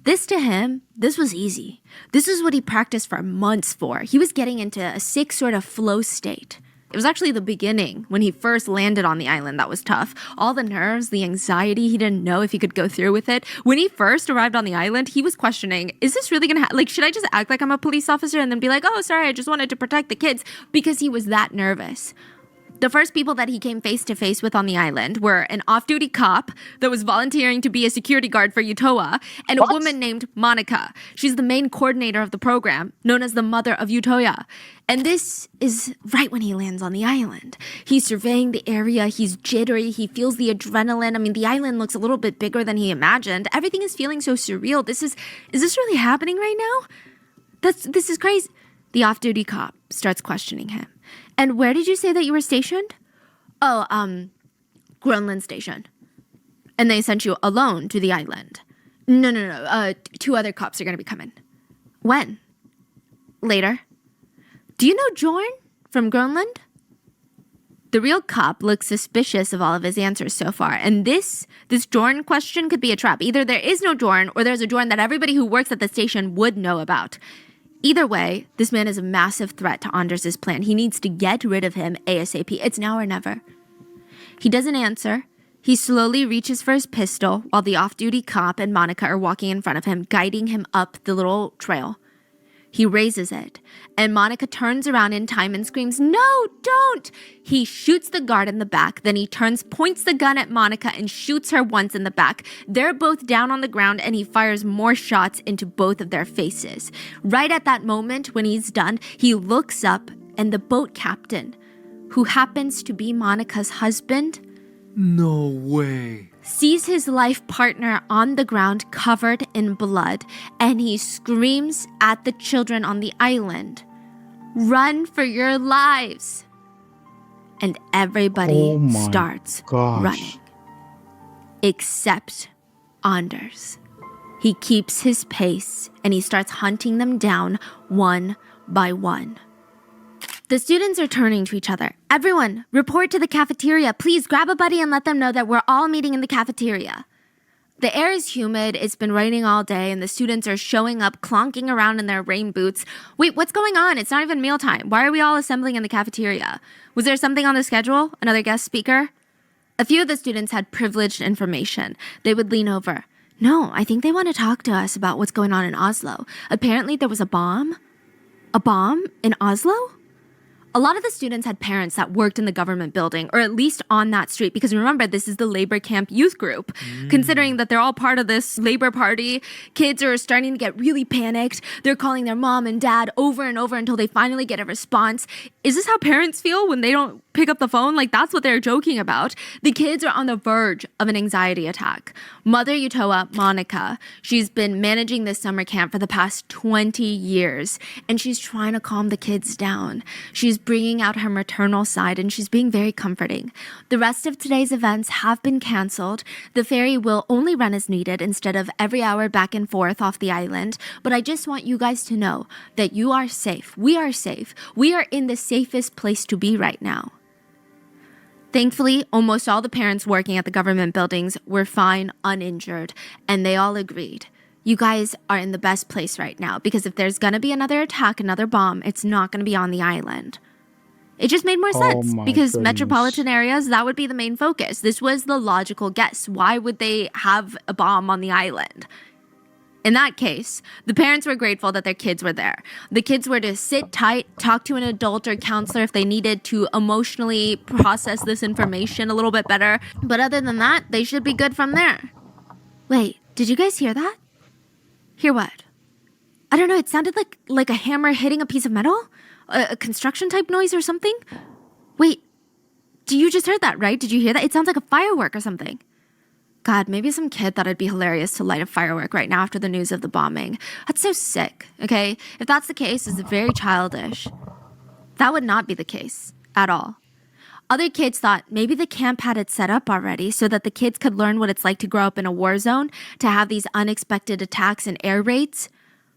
This to him, this was easy. This is what he practiced for months for. He was getting into a sick sort of flow state. It was actually the beginning, when he first landed on the island, that was tough. All the nerves, the anxiety, he didn't know if he could go through with it. When he first arrived on the island, he was questioning, is this really gonna like, should I just act like I'm a police officer and then be like, oh, sorry, I just wanted to protect the kids? Because he was that nervous. The first people that he came face to face with on the island were an off-duty cop that was volunteering to be a security guard for Utoya and a woman named Monica. She's the main coordinator of the program, known as the Mother of Utoya. And this is right when he lands on the island. He's surveying the area, he's jittery, he feels the adrenaline. I mean, the island looks a little bit bigger than he imagined. Everything is feeling so surreal. Is this really happening right now? This is crazy. The off-duty cop starts questioning him. And where did you say that you were stationed? Oh, Grönland Station. And they sent you alone to the island. No. 2 other cops are going to be coming. When? Later. Do you know Jorn from Grönland? The real cop looks suspicious of all of his answers so far. And this Jorn question could be a trap. Either there is no Jorn, or there's a Jorn that everybody who works at the station would know about. Either way, this man is a massive threat to Anders' plan. He needs to get rid of him ASAP. It's now or never. He doesn't answer. He slowly reaches for his pistol while the off-duty cop and Monica are walking in front of him, guiding him up the little trail. He raises it, and Monica turns around in time and screams, "No, don't!" He shoots the guard in the back, then he turns, points the gun at Monica, and shoots her once in the back. They're both down on the ground, and he fires more shots into both of their faces. Right at that moment, when he's done, he looks up, and the boat captain, who happens to be Monica's husband, No way. sees his life partner on the ground covered in blood, and he screams at the children on the island, "Run for your lives!" And everybody Oh my starts gosh. running. Except Anders. He keeps his pace, and he starts hunting them down one by one. The students are turning to each other. "Everyone, report to the cafeteria. Please grab a buddy and let them know that we're all meeting in the cafeteria." The air is humid, it's been raining all day, and the students are showing up, clonking around in their rain boots. Wait, what's going on? It's not even mealtime. Why are we all assembling in the cafeteria? Was there something on the schedule? Another guest speaker? A few of the students had privileged information. They would lean over. "No, I think they want to talk to us about what's going on in Oslo. Apparently there was a bomb." "A bomb in Oslo?" A lot of the students had parents that worked in the government building, or at least on that street, because remember, this is the labor camp youth group. Considering that they're all part of this labor party, kids are starting to get really panicked. They're calling their mom and dad over and over until they finally get a response. Is this how parents feel when they don't pick up the phone? Like, that's what they're joking about. The kids are on the verge of an anxiety attack. Mother Utoya, Monica, she's been managing this summer camp for the past 20 years, and she's trying to calm the kids down. She's bringing out her maternal side, and she's being very comforting. The rest of today's events have been canceled. The ferry will only run as needed instead of every hour back and forth off the island. But I just want you guys to know that you are safe. We are safe. We are in the safest place to be right now. Thankfully, almost all the parents working at the government buildings were fine, uninjured, and they all agreed. You guys are in the best place right now, because if there's gonna be another attack, another bomb, it's not gonna be on the island. It just made more sense, my because goodness. metropolitan areas, that would be the main focus. This was the logical guess. Why would they have a bomb on the island? In that case, the parents were grateful that their kids were there. The kids were to sit tight, talk to an adult or counselor if they needed to emotionally process this information a little bit better. But other than that, they should be good from there. Wait, did you guys hear that? Hear what? I don't know, it sounded like a hammer hitting a piece of metal? A construction type noise or something? Wait, you just heard that, right? Did you hear that? It sounds like a firework or something. God, maybe some kid thought it'd be hilarious to light a firework right now after the news of the bombing. That's so sick, okay? If that's the case, it's very childish. That would not be the case at all. Other kids thought maybe the camp had it set up already so that the kids could learn what it's like to grow up in a war zone, to have these unexpected attacks and air raids.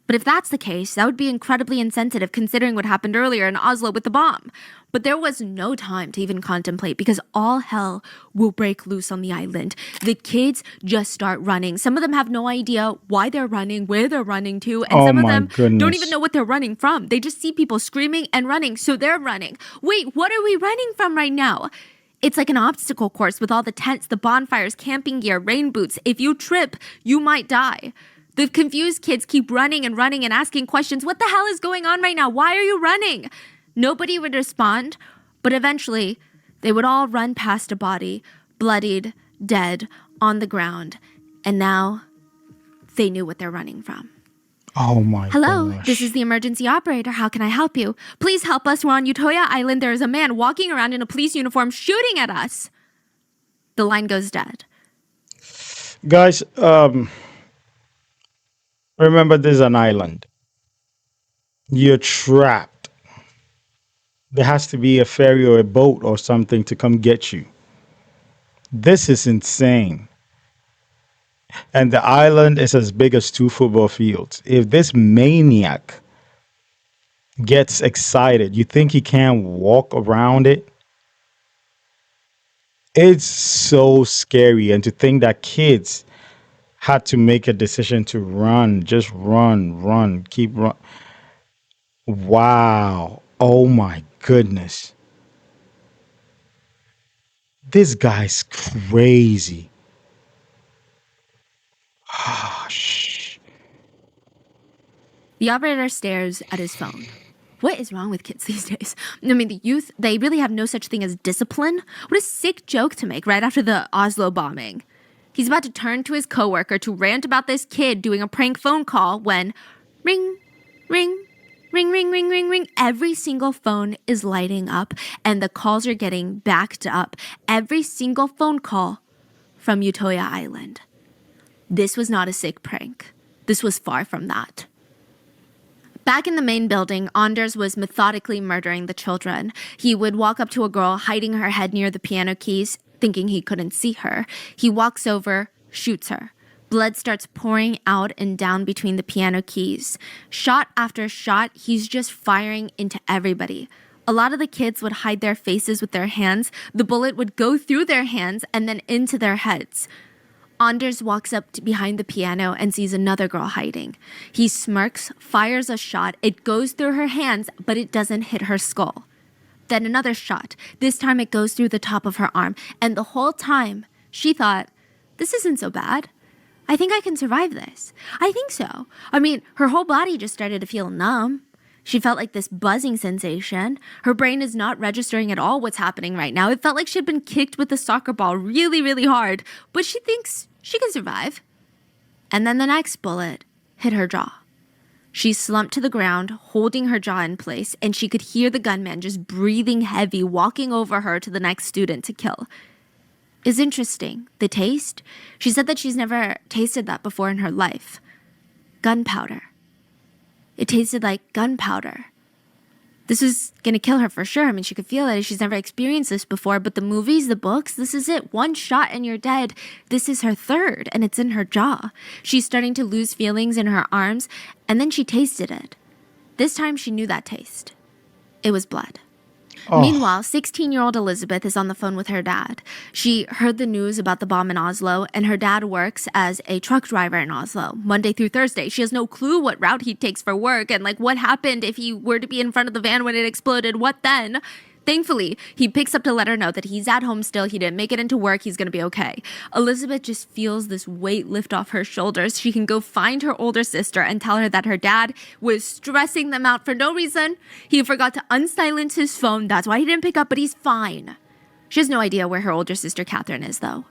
But if that's the case, that would be incredibly insensitive considering what happened earlier in Oslo with the bomb. But there was no time to even contemplate because all hell will break loose on the island. The kids just start running. Some of them have no idea why they're running, where they're running to, and some of them don't even know what they're running from. They just see people screaming and running, so they're running. Wait, what are we running from right now? It's like an obstacle course with all the tents, the bonfires, camping gear, rain boots. If you trip, you might die. The confused kids keep running and asking questions. What the hell is going on right now? Why are you running? Nobody would respond, but eventually they would all run past a body, bloodied, dead, on the ground. And now they knew what they're running from. Oh my Hello, gosh. this is the emergency operator. How can I help you? Please help us. We're on Utoya Island. There is a man walking around in a police uniform shooting at us. The line goes dead. Guys, remember this is an island. You're trapped. There has to be a ferry or a boat or something to come get you. This is insane. And the island is as big as 2 football fields. If this maniac gets excited, you think he can't walk around it? It's so scary. And to think that kids had to make a decision to run, just run, keep run. Wow. Oh my goodness. This guy's crazy. Shh. The operator stares at his phone. What is wrong with kids these days? I mean, the youth, they really have no such thing as discipline. What a sick joke to make right after the Oslo bombing. He's about to turn to his coworker to rant about this kid doing a prank phone call when ring, ring, ring, ring, ring, ring, ring. Every single phone is lighting up and the calls are getting backed up. Every single phone call from Utoya Island. This was not a sick prank. This was far from that. Back in the main building, Anders was methodically murdering the children. He would walk up to a girl hiding her head near the piano keys, thinking he couldn't see her. He walks over, shoots her. Blood starts pouring out and down between the piano keys. Shot after shot, he's just firing into everybody. A lot of the kids would hide their faces with their hands. The bullet would go through their hands and then into their heads. Anders walks up to behind the piano and sees another girl hiding. He smirks, fires a shot. It goes through her hands, but it doesn't hit her skull. Then another shot. This time it goes through the top of her arm. And the whole time, she thought, this isn't so bad. I think I can survive this. I think so. I mean, her whole body just started to feel numb. She felt like this buzzing sensation. Her brain is not registering at all what's happening right now. It felt like she'd been kicked with a soccer ball really, really hard, but she thinks she can survive. And then the next bullet hit her jaw. She slumped to the ground, holding her jaw in place, and she could hear the gunman just breathing heavy, walking over her to the next student to kill. It's interesting. The taste? She said that she's never tasted that before in her life. Gunpowder. It tasted like gunpowder. This was gonna kill her for sure. I mean, she could feel it. She's never experienced this before, but the movies, the books, this is it. One shot and you're dead. This is her third, and it's in her jaw. She's starting to lose feelings in her arms, and then she tasted it. This time she knew that taste. It was blood. Oh. Meanwhile, 16-year-old Elizabeth is on the phone with her dad. She heard the news about the bomb in Oslo, and her dad works as a truck driver in Oslo, Monday through Thursday. She has no clue what route he takes for work and what happened if he were to be in front of the van when it exploded. What then? Thankfully, he picks up to let her know that he's at home still. He didn't make it into work. He's going to be okay. Elizabeth just feels this weight lift off her shoulders. She can go find her older sister and tell her that her dad was stressing them out for no reason. He forgot to unsilence his phone. That's why he didn't pick up, but he's fine. She has no idea where her older sister, Catherine, is, though.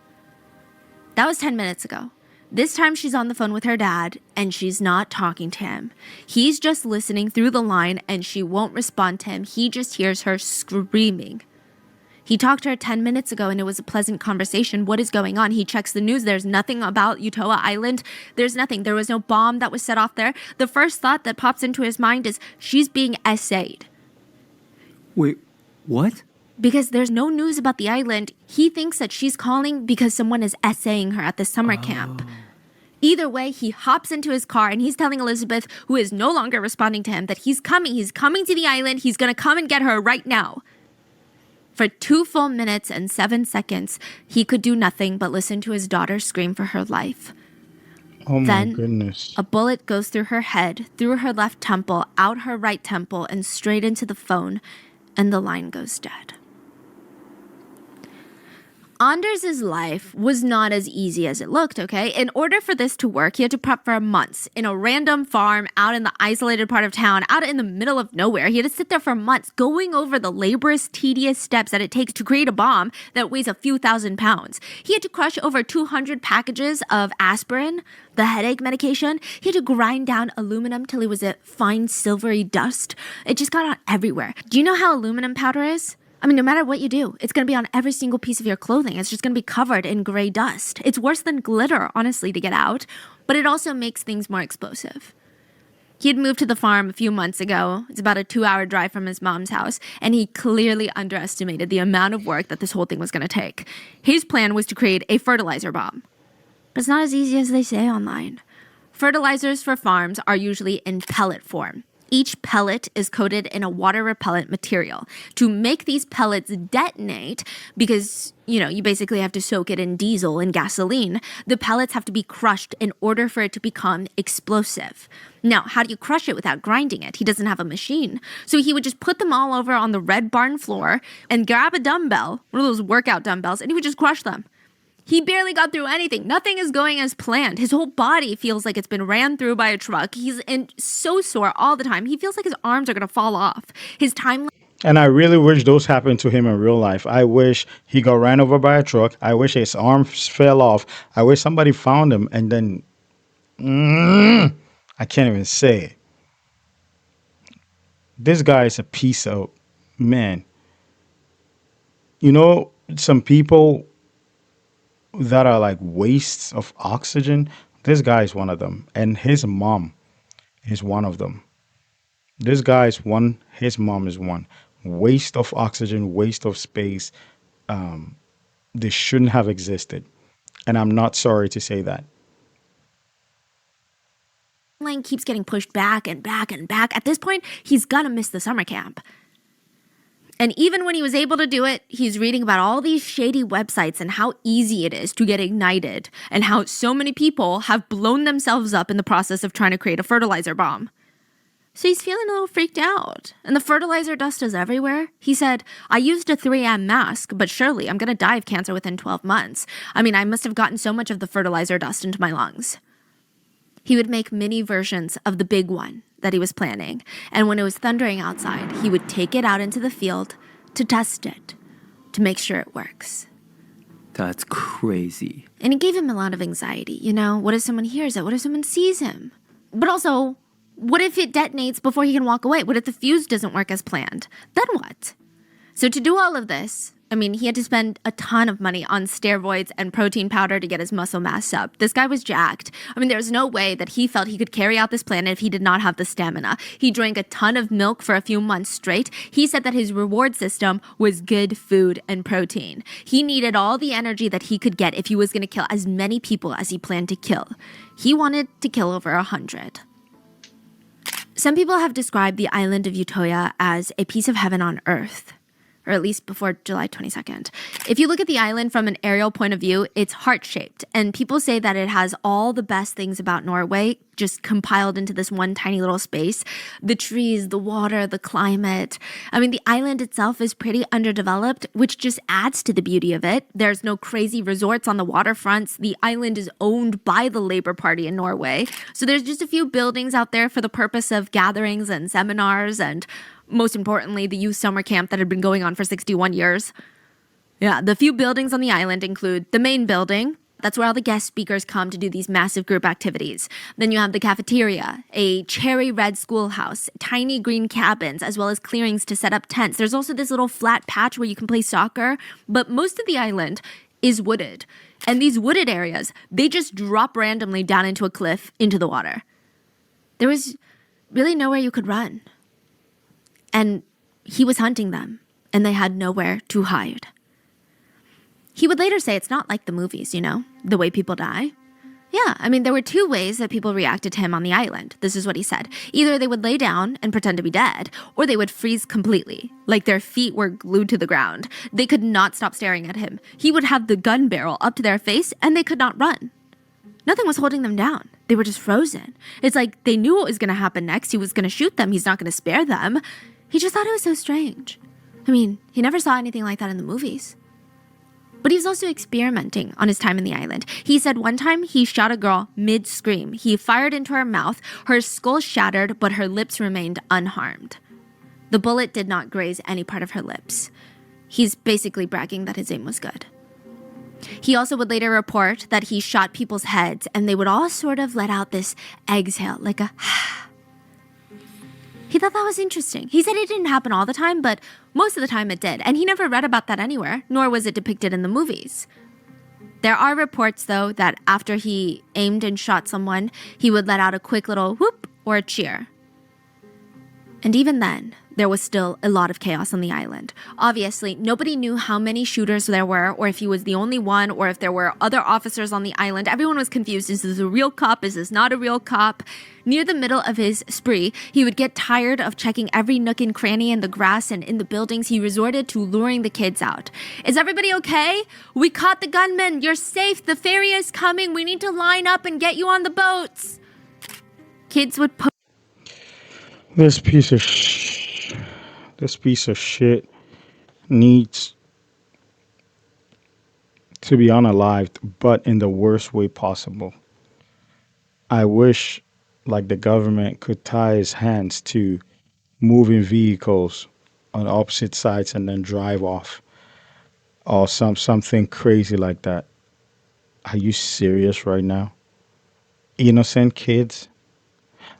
That was 10 minutes ago. This time she's on the phone with her dad, and she's not talking to him. He's just listening through the line, and she won't respond to him. He just hears her screaming. He talked to her 10 minutes ago, and it was a pleasant conversation. What is going on? He checks the news. There's nothing about Utoya Island. There's nothing. There was no bomb that was set off there. The first thought that pops into his mind is, she's being essayed. Wait, what? because there's no news about the island. He thinks that she's calling because someone is essaying her at the summer camp. Either way, he hops into his car and he's telling Elizabeth, who is no longer responding to him, that he's coming to the island. He's going to come and get her right now. For 2 full minutes and 7 seconds, he could do nothing but listen to his daughter scream for her life. Oh my Then, goodness. a bullet goes through her head, through her left temple, out her right temple, and straight into the phone, and the line goes dead. Anders' life was not as easy as it looked, okay? In order for this to work, he had to prep for months in a random farm out in the isolated part of town, out in the middle of nowhere. He had to sit there for months going over the laborious, tedious steps that it takes to create a bomb that weighs a few thousand pounds. He had to crush over 200 packages of aspirin, the headache medication. He had to grind down aluminum till it was a fine silvery dust. It just got on everywhere. Do you know how aluminum powder is? I mean, no matter what you do, it's going to be on every single piece of your clothing. It's just going to be covered in gray dust. It's worse than glitter, honestly, to get out, but it also makes things more explosive. He had moved to the farm a few months ago. It's about a 2-hour drive from his mom's house, and he clearly underestimated the amount of work that this whole thing was going to take. His plan was to create a fertilizer bomb. But it's not as easy as they say online. Fertilizers for farms are usually in pellet form. Each pellet is coated in a water-repellent material. To make these pellets detonate, because, you basically have to soak it in diesel and gasoline, the pellets have to be crushed in order for it to become explosive. Now, how do you crush it without grinding it? He doesn't have a machine. So he would just put them all over on the red barn floor and grab a dumbbell, one of those workout dumbbells, and he would just crush them. He barely got through anything. Nothing is going as planned. His whole body feels like it's been ran through by a truck. He's so sore all the time. He feels like his arms are going to fall off. His time... And I really wish those happened to him in real life. I wish he got ran over by a truck. I wish his arms fell off. I wish somebody found him and then... I can't even say it. This guy is a piece of... Man. Some people that are like wastes of oxygen. This guy is one of them. And his mom is one of them. This guy is one. His mom is one. Waste of oxygen, waste of space. This shouldn't have existed. And I'm not sorry to say that. Lane keeps getting pushed back and back and back. At this point, he's gonna miss the summer camp. And even when he was able to do it, he's reading about all these shady websites and how easy it is to get ignited and how so many people have blown themselves up in the process of trying to create a fertilizer bomb. So he's feeling a little freaked out. And the fertilizer dust is everywhere. He said, I used a 3M mask, but surely I'm going to die of cancer within 12 months. I mean, I must have gotten so much of the fertilizer dust into my lungs. He would make mini versions of the big one that he was planning. And when it was thundering outside, he would take it out into the field to test it, to make sure it works. That's crazy. And it gave him a lot of anxiety. What if someone hears it? What if someone sees him? But also, what if it detonates before he can walk away? What if the fuse doesn't work as planned? Then what? So to do all of this, he had to spend a ton of money on steroids and protein powder to get his muscle mass up. This guy was jacked. There's no way that he felt he could carry out this plan if he did not have the stamina. He drank a ton of milk for a few months straight. He said that his reward system was good food and protein. He needed all the energy that he could get if he was going to kill as many people as he planned to kill. He wanted to kill over 100. Some people have described the island of Utoya as a piece of heaven on earth, or at least before July 22nd. If you look at the island from an aerial point of view, it's heart-shaped, and people say that it has all the best things about Norway just compiled into this one tiny little space. The trees, the water, the climate. The island itself is pretty underdeveloped, which just adds to the beauty of it. There's no crazy resorts on the waterfronts. The island is owned by the Labour Party in Norway. So there's just a few buildings out there for the purpose of gatherings and seminars and, most importantly, the youth summer camp that had been going on for 61 years. Yeah, the few buildings on the island include the main building. That's where all the guest speakers come to do these massive group activities. Then you have the cafeteria, a cherry red schoolhouse, tiny green cabins, as well as clearings to set up tents. There's also this little flat patch where you can play soccer. But most of the island is wooded. And these wooded areas, they just drop randomly down into a cliff into the water. There was really nowhere you could run. And he was hunting them. and they had nowhere to hide. He would later say it's not like the movies, the way people die. Yeah, I mean, there were two ways that people reacted to him on the island. This is what he said. Either they would lay down and pretend to be dead, or they would freeze completely, like their feet were glued to the ground. They could not stop staring at him. He would have the gun barrel up to their face, and they could not run. Nothing was holding them down. They were just frozen. It's like they knew what was going to happen next. He was going to shoot them. He's not going to spare them. He just thought it was so strange. I mean, he never saw anything like that in the movies. But he was also experimenting on his time in the island. He said one time he shot a girl mid-scream. He fired into her mouth. Her skull shattered, but her lips remained unharmed. The bullet did not graze any part of her lips. He's basically bragging that his aim was good. He also would later report that he shot people's heads, and they would all sort of let out this exhale, like a He thought that was interesting. He said it didn't happen all the time, but most of the time it did. And he never read about that anywhere, nor was it depicted in the movies. There are reports, though, that after he aimed and shot someone, he would let out a quick little whoop or a cheer. And even then, there was still a lot of chaos on the island. Obviously, nobody knew how many shooters there were, or if he was the only one, or if there were other officers on the island. Everyone was confused. Is this a real cop? Is this not a real cop? Near the middle of his spree, he would get tired of checking every nook and cranny in the grass and in the buildings. He resorted to luring the kids out. Is everybody okay? We caught the gunman. You're safe. The ferry is coming. We need to line up and get you on the boats. Kids would put This piece of shit needs to be unalived, but in the worst way possible. I wish, like, the government could tie his hands to moving vehicles on opposite sides and then drive off, or something crazy like that. Are you serious right now? Innocent kids?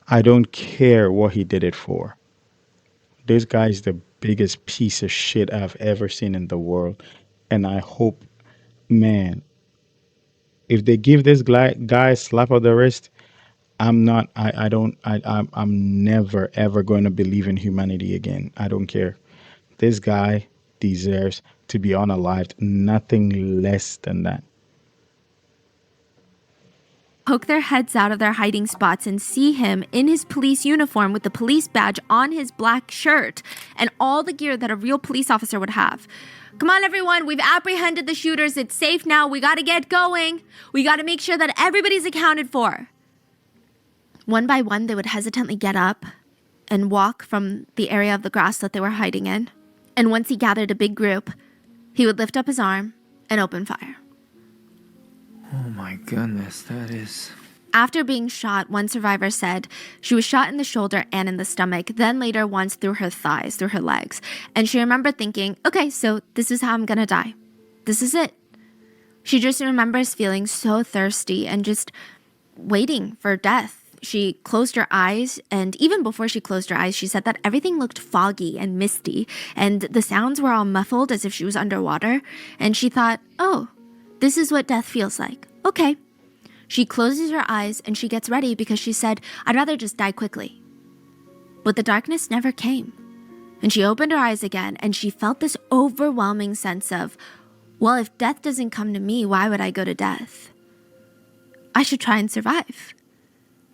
I don't care what he did it for. This guy is the biggest piece of shit I've ever seen in the world. And I hope, man, if they give this guy a slap on the wrist, I'm never ever going to believe in humanity again. I don't care. This guy deserves to be unalived. Nothing less than that. poke their heads out of their hiding spots and see him in his police uniform with the police badge on his black shirt and all the gear that a real police officer would have. Come on, everyone. We've apprehended the shooters. It's safe now. We got to get going. We got to make sure that everybody's accounted for. One by one, they would hesitantly get up and walk from the area of the grass that they were hiding in. And once he gathered a big group, he would lift up his arm and open fire. Oh my goodness, that is... After being shot, one survivor said she was shot in the shoulder and in the stomach, then later once through her thighs, through her legs. And she remembered thinking, okay, so this is how I'm gonna die. This is it. She just remembers feeling so thirsty and just waiting for death. She closed her eyes, and even before she closed her eyes, she said that everything looked foggy and misty, and the sounds were all muffled as if she was underwater. And she thought, oh, this is what death feels like. Okay. She closes her eyes and she gets ready because she said, I'd rather just die quickly. But the darkness never came. And she opened her eyes again and she felt this overwhelming sense of, well, if death doesn't come to me, why would I go to death? I should try and survive.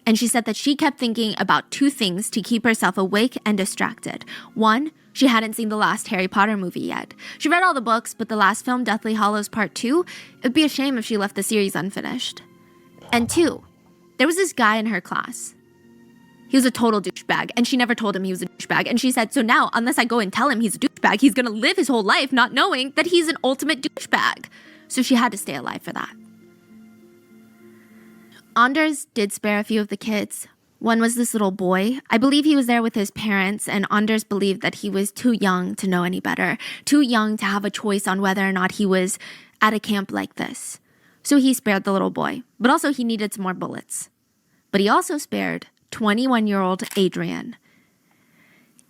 And she said that she kept thinking about two things to keep herself awake and distracted. One, she hadn't seen the last Harry Potter movie yet. She read all the books, but the last film, Deathly Hallows Part 2, it'd be a shame if she left the series unfinished. And two, there was this guy in her class. He was a total douchebag, and she never told him he was a douchebag. And she said, so now, unless I go and tell him he's a douchebag, he's gonna live his whole life not knowing that he's an ultimate douchebag. So she had to stay alive for that. Anders did spare a few of the kids. One was this little boy. I believe he was there with his parents, and Anders believed that he was too young to know any better, too young to have a choice on whether or not he was at a camp like this. So he spared the little boy, but also he needed some more bullets. But he also spared 21-year-old Adrian.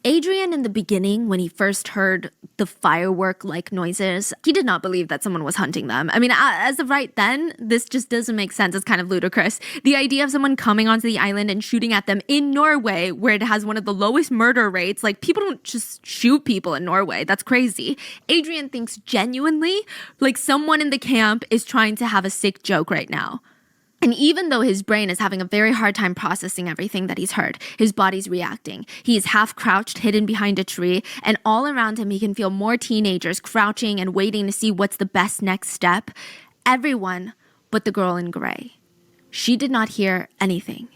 Adrian, in the beginning, when he first heard the firework-like noises, he did not believe that someone was hunting them. I mean, as of right then, this just doesn't make sense. It's kind of ludicrous. The idea of someone coming onto the island and shooting at them in Norway, where it has one of the lowest murder rates, like, people don't just shoot people in Norway. That's crazy. Adrian thinks genuinely, like, someone in the camp is trying to have a sick joke right now. And even though his brain is having a very hard time processing everything that he's heard, his body's reacting. He is half crouched, hidden behind a tree, and all around him he can feel more teenagers crouching and waiting to see what's the best next step. Everyone but the girl in gray. She did not hear anything.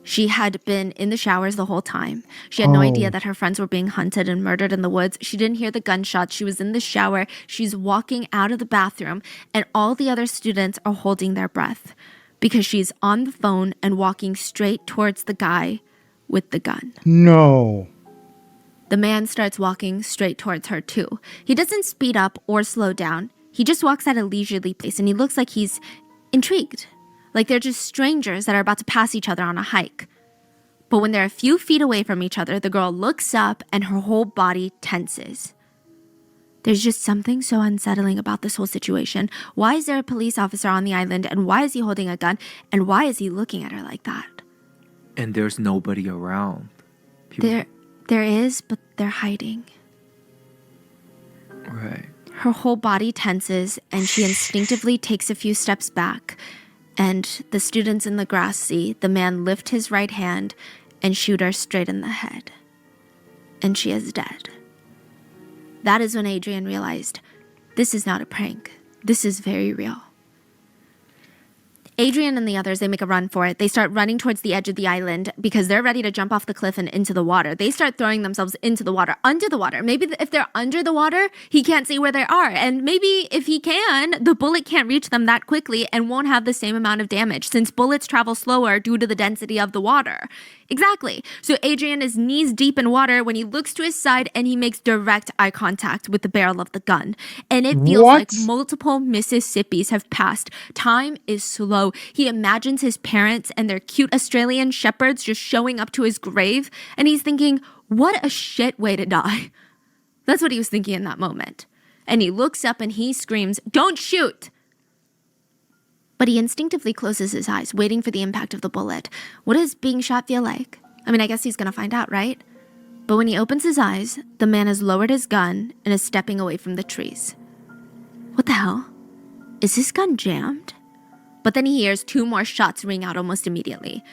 She had been in the showers the whole time. She had no idea that her friends were being hunted and murdered in the woods. She didn't hear the gunshots. She was in the shower. She's walking out of the bathroom, and all the other students are holding their breath, because she's on the phone and walking straight towards the guy with the gun. No. The man starts walking straight towards her too. He doesn't speed up or slow down. He just walks at a leisurely pace, and he looks like he's intrigued. Like they're just strangers that are about to pass each other on a hike. But when they're a few feet away from each other, the girl looks up and her whole body tenses. There's just something so unsettling about this whole situation. Why is there a police officer on the island, and why is he holding a gun, and why is he looking at her like that? And there's nobody around. People... There is, but they're hiding. Right. Her whole body tenses, and she instinctively takes a few steps back. And the students in the grass see the man lift his right hand and shoot her straight in the head. And she is dead. That is when Adrian realized, this is not a prank. This is very real. Adrian and the others, they make a run for it. They start running towards the edge of the island because they're ready to jump off the cliff and into the water. They start throwing themselves into the water, under the water. Maybe if they're under the water, he can't see where they are. And maybe if he can, the bullet can't reach them that quickly and won't have the same amount of damage, since bullets travel slower due to the density of the water. Exactly. So Adrian is knees deep in water when he looks to his side, and he makes direct eye contact with the barrel of the gun. And it feels like multiple Mississippis have passed. Time is slow. He imagines his parents and their cute Australian shepherds just showing up to his grave, and he's thinking, what a shit way to die. That's what he was thinking in that moment. And he looks up and he screams, "Don't shoot!" But he instinctively closes his eyes, waiting for the impact of the bullet. What does being shot feel like? I mean, I guess he's gonna find out, right? But when he opens his eyes, the man has lowered his gun and is stepping away from the trees. What the hell? Is his gun jammed? But then he hears two more shots ring out almost immediately.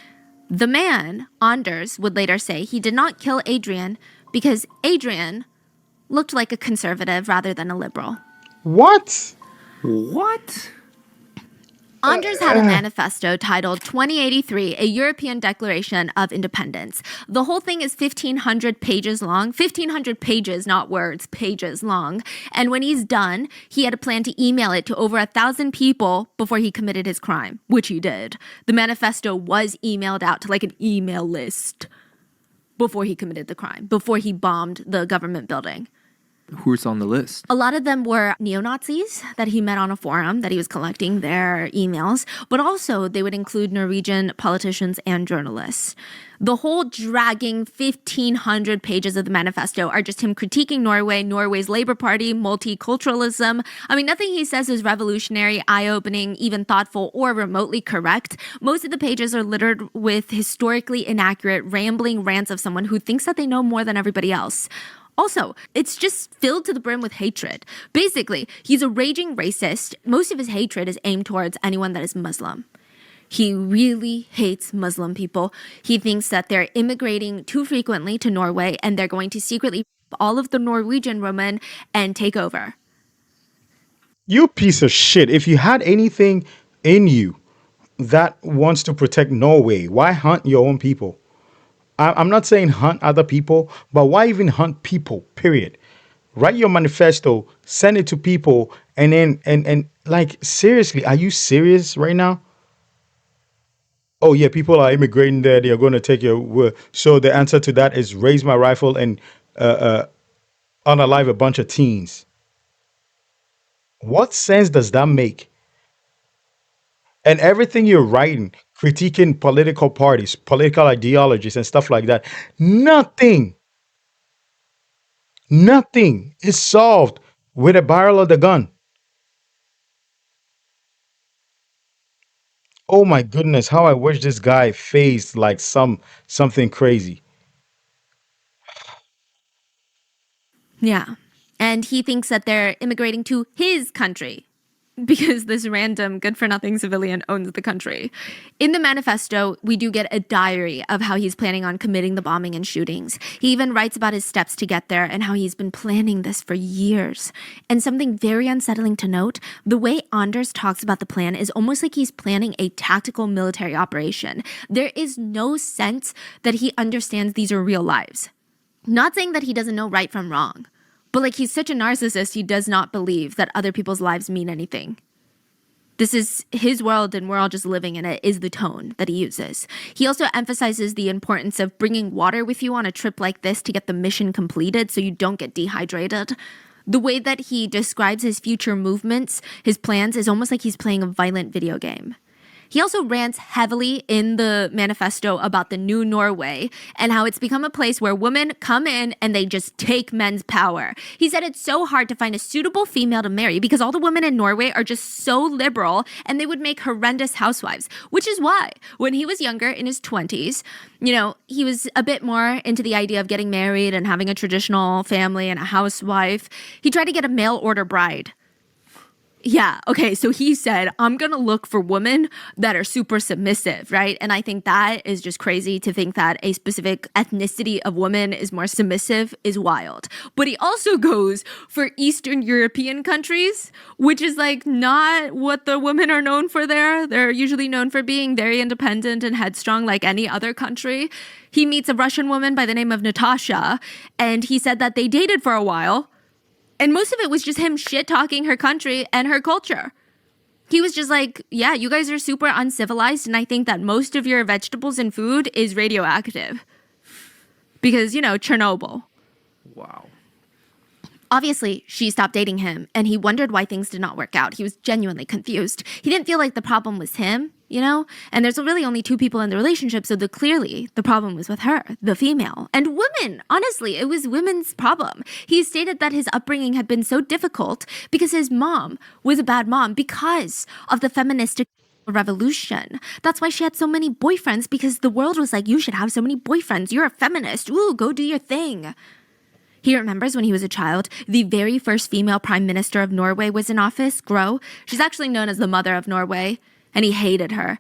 The man, Anders, would later say he did not kill Adrian because Adrian looked like a conservative rather than a liberal. What? What? Anders had a manifesto titled 2083, a European Declaration of Independence. The whole thing is 1,500 pages long. 1,500 pages, not words, pages long. And when he's done, he had a plan to email it to over 1,000 people before he committed his crime, which he did. The manifesto was emailed out to like an email list before he committed the crime, before he bombed the government building. Who's on the list? A lot of them were neo-Nazis that he met on a forum that he was collecting their emails, but also they would include Norwegian politicians and journalists. The whole dragging 1,500 pages of the manifesto are just him critiquing Norway, Norway's Labour Party, multiculturalism. I mean, nothing he says is revolutionary, eye-opening, even thoughtful, or remotely correct. Most of the pages are littered with historically inaccurate, rambling rants of someone who thinks that they know more than everybody else. Also, it's just filled to the brim with hatred. Basically, he's a raging racist. Most of his hatred is aimed towards anyone that is Muslim. He really hates Muslim people. He thinks that they're immigrating too frequently to Norway, and they're going to secretly all of the Norwegian women and take over. You piece of shit. If you had anything in you that wants to protect Norway, why hunt your own people? I'm not saying hunt other people, but why even hunt people, period? Write your manifesto, send it to people, and then, and like, seriously, are you serious right now? Oh, yeah, people are immigrating there. They are going to take your word. So the answer to that is raise my rifle and unalive a bunch of teens. What sense does that make? And everything you're writing, critiquing political parties, political ideologies, and stuff like that, nothing Nothing is solved with a barrel of the gun. Oh my goodness, how I wish this guy faced like something crazy. Yeah. And he thinks that they're immigrating to his country because this random good for nothing civilian owns the country. In the manifesto, we do get a diary of how he's planning on committing the bombing and shootings. He even writes about his steps to get there and how he's been planning this for years. And something very unsettling to note, the way Anders talks about the plan is almost like he's planning a tactical military operation. There is no sense that he understands these are real lives. Not saying that he doesn't know right from wrong, but like he's such a narcissist, he does not believe that other people's lives mean anything. This is his world and we're all just living in it, is the tone that he uses. He also emphasizes the importance of bringing water with you on a trip like this to get the mission completed so you don't get dehydrated. The way that he describes his future movements, his plans, is almost like he's playing a violent video game. He also rants heavily in the manifesto about the new Norway and how it's become a place where women come in and they just take men's power. He said it's so hard to find a suitable female to marry because all the women in Norway are just so liberal and they would make horrendous housewives, which is why when he was younger in his 20s, he was a bit more into the idea of getting married and having a traditional family and a housewife. He tried to get a mail order bride. Yeah, okay, so he said, I'm gonna look for women that are super submissive, right? And I think that is just crazy to think that a specific ethnicity of women is more submissive is wild. But he also goes for Eastern European countries, which is like not what the women are known for there. They're usually known for being very independent and headstrong like any other country. He meets a Russian woman by the name of Natasha, and he said that they dated for a while. And most of it was just him shit-talking her country and her culture. He was just like, yeah, you guys are super uncivilized, and I think that most of your vegetables and food is radioactive. Because, Chernobyl. Wow. Obviously, she stopped dating him, and he wondered why things did not work out. He was genuinely confused. He didn't feel like the problem was him, And there's really only two people in the relationship, so clearly the problem was with her, the female. And women, honestly, it was women's problem. He stated that his upbringing had been so difficult because his mom was a bad mom because of the feminist revolution. That's why she had so many boyfriends, because the world was like, you should have so many boyfriends. You're a feminist. Ooh, go do your thing. He remembers when he was a child, the very first female prime minister of Norway was in office, Gro. She's actually known as the mother of Norway, and he hated her.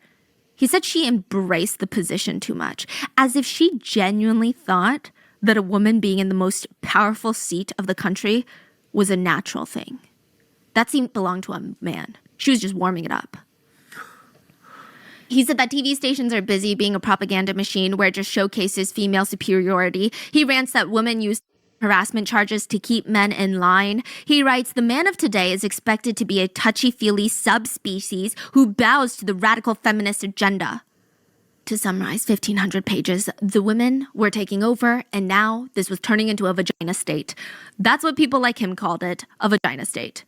He said she embraced the position too much, as if she genuinely thought that a woman being in the most powerful seat of the country was a natural thing. That seat belonged to a man. She was just warming it up. He said that TV stations are busy being a propaganda machine where it just showcases female superiority. He rants that women use harassment charges to keep men in line. He writes, the man of today is expected to be a touchy-feely subspecies who bows to the radical feminist agenda. To summarize 1,500 pages, the women were taking over, and now this was turning into a vagina state. That's what people like him called it, a vagina state.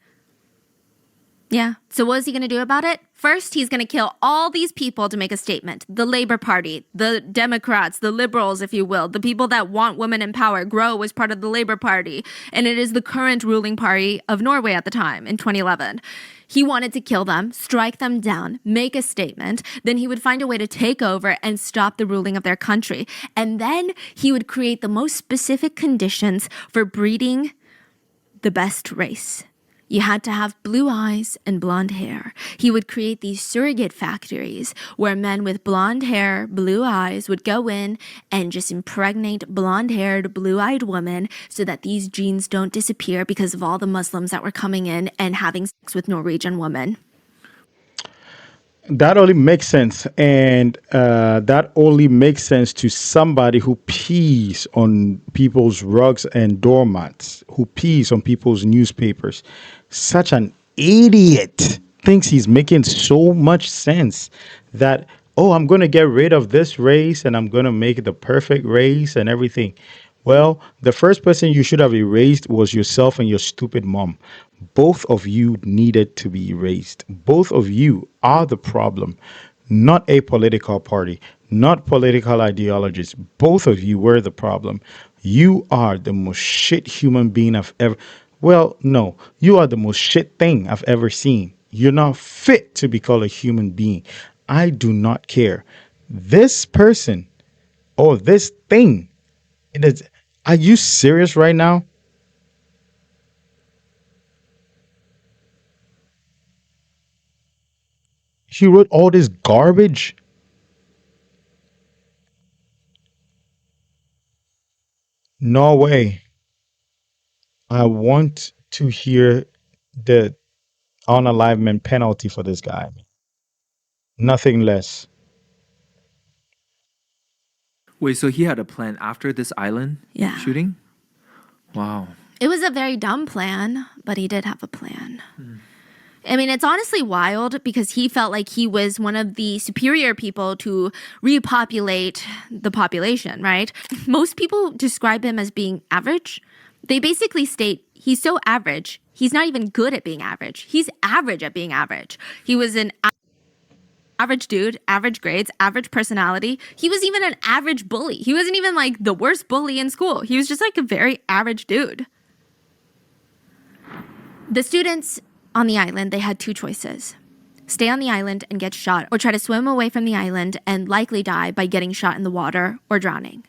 Yeah. So what is he going to do about it? First, he's going to kill all these people to make a statement. The Labour Party, the Democrats, the Liberals, if you will, the people that want women in power. Gro was part of the Labour Party, and it is the current ruling party of Norway at the time in 2011. He wanted to kill them, strike them down, make a statement. Then he would find a way to take over and stop the ruling of their country. And then he would create the most specific conditions for breeding the best race. You had to have blue eyes and blonde hair. He would create these surrogate factories where men with blonde hair, blue eyes would go in and just impregnate blonde-haired, blue-eyed women so that these genes don't disappear because of all the Muslims that were coming in and having sex with Norwegian women. That only makes sense. And that only makes sense to somebody who pees on people's rugs and doormats, who pees on people's newspapers. Such an idiot thinks he's making so much sense that, oh, I'm going to get rid of this race and I'm going to make it the perfect race and everything. Well, the first person you should have erased was yourself and your stupid mom. Both of you needed to be erased. Both of you are the problem, not a political party, not political ideologies. Both of you were the problem. You are the most shit human being I've ever. Well, no, you are the most shit thing I've ever seen. You're not fit to be called a human being. I do not care. This person or this thing. It is, are you serious right now? He wrote all this garbage. No way. I want to hear the unalivement penalty for this guy. Nothing less. Wait, so he had a plan after this island Yeah. shooting? Wow. It was a very dumb plan, but he did have a plan. I mean, it's honestly wild because he felt like he was one of the superior people to repopulate the population, right? Most people describe him as being average. They basically state he's so average, he's not even good at being average. He's average at being average. He was an average dude, average grades, average personality. He was even an average bully. He wasn't even like the worst bully in school. He was just like a very average dude. The students on the island, they had two choices. Stay on the island and get shot, or try to swim away from the island and likely die by getting shot in the water or drowning.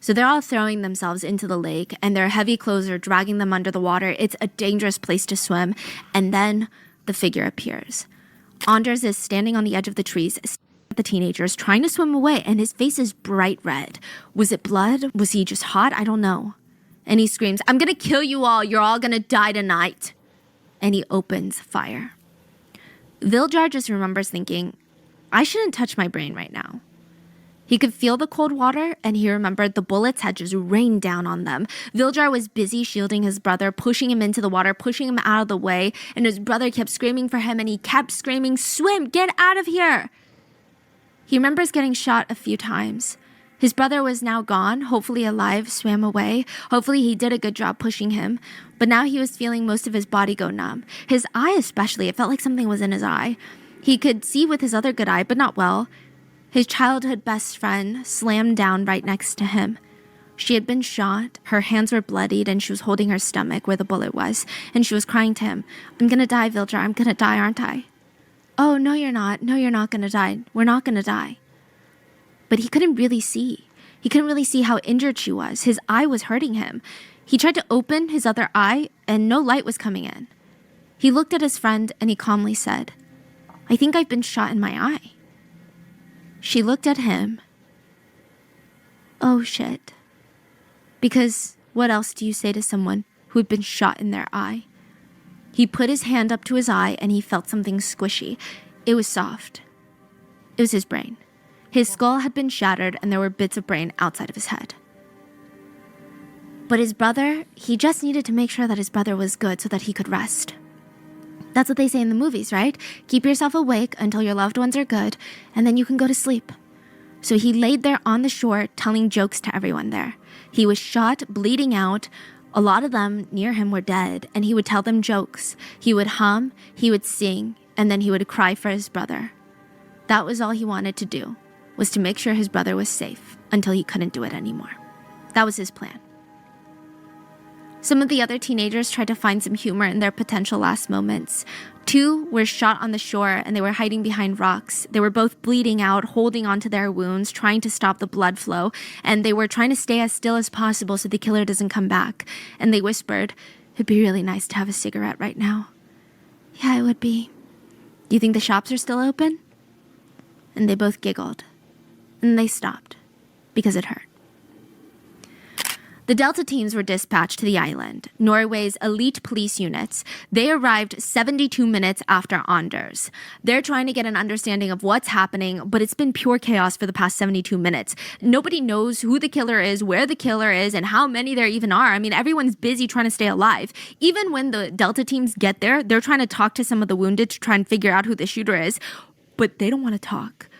So they're all throwing themselves into the lake, and their heavy clothes are dragging them under the water. It's a dangerous place to swim. And then the figure appears. Anders is standing on the edge of the trees, at the teenagers, trying to swim away, and his face is bright red. Was it blood? Was he just hot? I don't know. And he screams, "I'm gonna kill you all. You're all gonna die tonight." And he opens fire. Viljar just remembers thinking, I shouldn't touch my brain right now. He could feel the cold water, and he remembered the bullets had just rained down on them. Viljar was busy shielding his brother, pushing him into the water, pushing him out of the way, and his brother kept screaming for him, and he kept screaming, "Swim, get out of here!" He remembers getting shot a few times. His brother was now gone, hopefully alive, swam away. Hopefully he did a good job pushing him. But now he was feeling most of his body go numb. His eye especially, it felt like something was in his eye. He could see with his other good eye, but not well. His childhood best friend slammed down right next to him. She had been shot, her hands were bloodied, and she was holding her stomach where the bullet was. And she was crying to him, "I'm gonna die, Viljar, I'm gonna die, aren't I?" "Oh, no, you're not. No, you're not gonna die. We're not gonna die." But he couldn't really see. He couldn't really see how injured she was. His eye was hurting him. He tried to open his other eye, and no light was coming in. He looked at his friend, and he calmly said, "I think I've been shot in my eye." She looked at him. Oh, shit. Because what else do you say to someone who had been shot in their eye? He put his hand up to his eye, and he felt something squishy. It was soft. It was his brain. His skull had been shattered, and there were bits of brain outside of his head. But his brother, he just needed to make sure that his brother was good so that he could rest. That's what they say in the movies, right? Keep yourself awake until your loved ones are good, and then you can go to sleep. So he laid there on the shore, telling jokes to everyone there. He was shot, bleeding out. A lot of them near him were dead, and he would tell them jokes. He would hum, he would sing, and then he would cry for his brother. That was all he wanted to do, was to make sure his brother was safe until he couldn't do it anymore. That was his plan. Some of the other teenagers tried to find some humor in their potential last moments. Two were shot on the shore, and they were hiding behind rocks. They were both bleeding out, holding onto their wounds, trying to stop the blood flow, and they were trying to stay as still as possible so the killer doesn't come back. And they whispered, "It'd be really nice to have a cigarette right now." "Yeah, it would be." "Do you think the shops are still open?" And they both giggled. And they stopped, because it hurt. The Delta teams were dispatched to the island, Norway's elite police units. They arrived 72 minutes after Anders. They're trying to get an understanding of what's happening, but it's been pure chaos for the past 72 minutes. Nobody knows who the killer is, where the killer is, and how many there even are. I mean, everyone's busy trying to stay alive. Even when the Delta teams get there, they're trying to talk to some of the wounded to try and figure out who the shooter is, but they don't want to talk.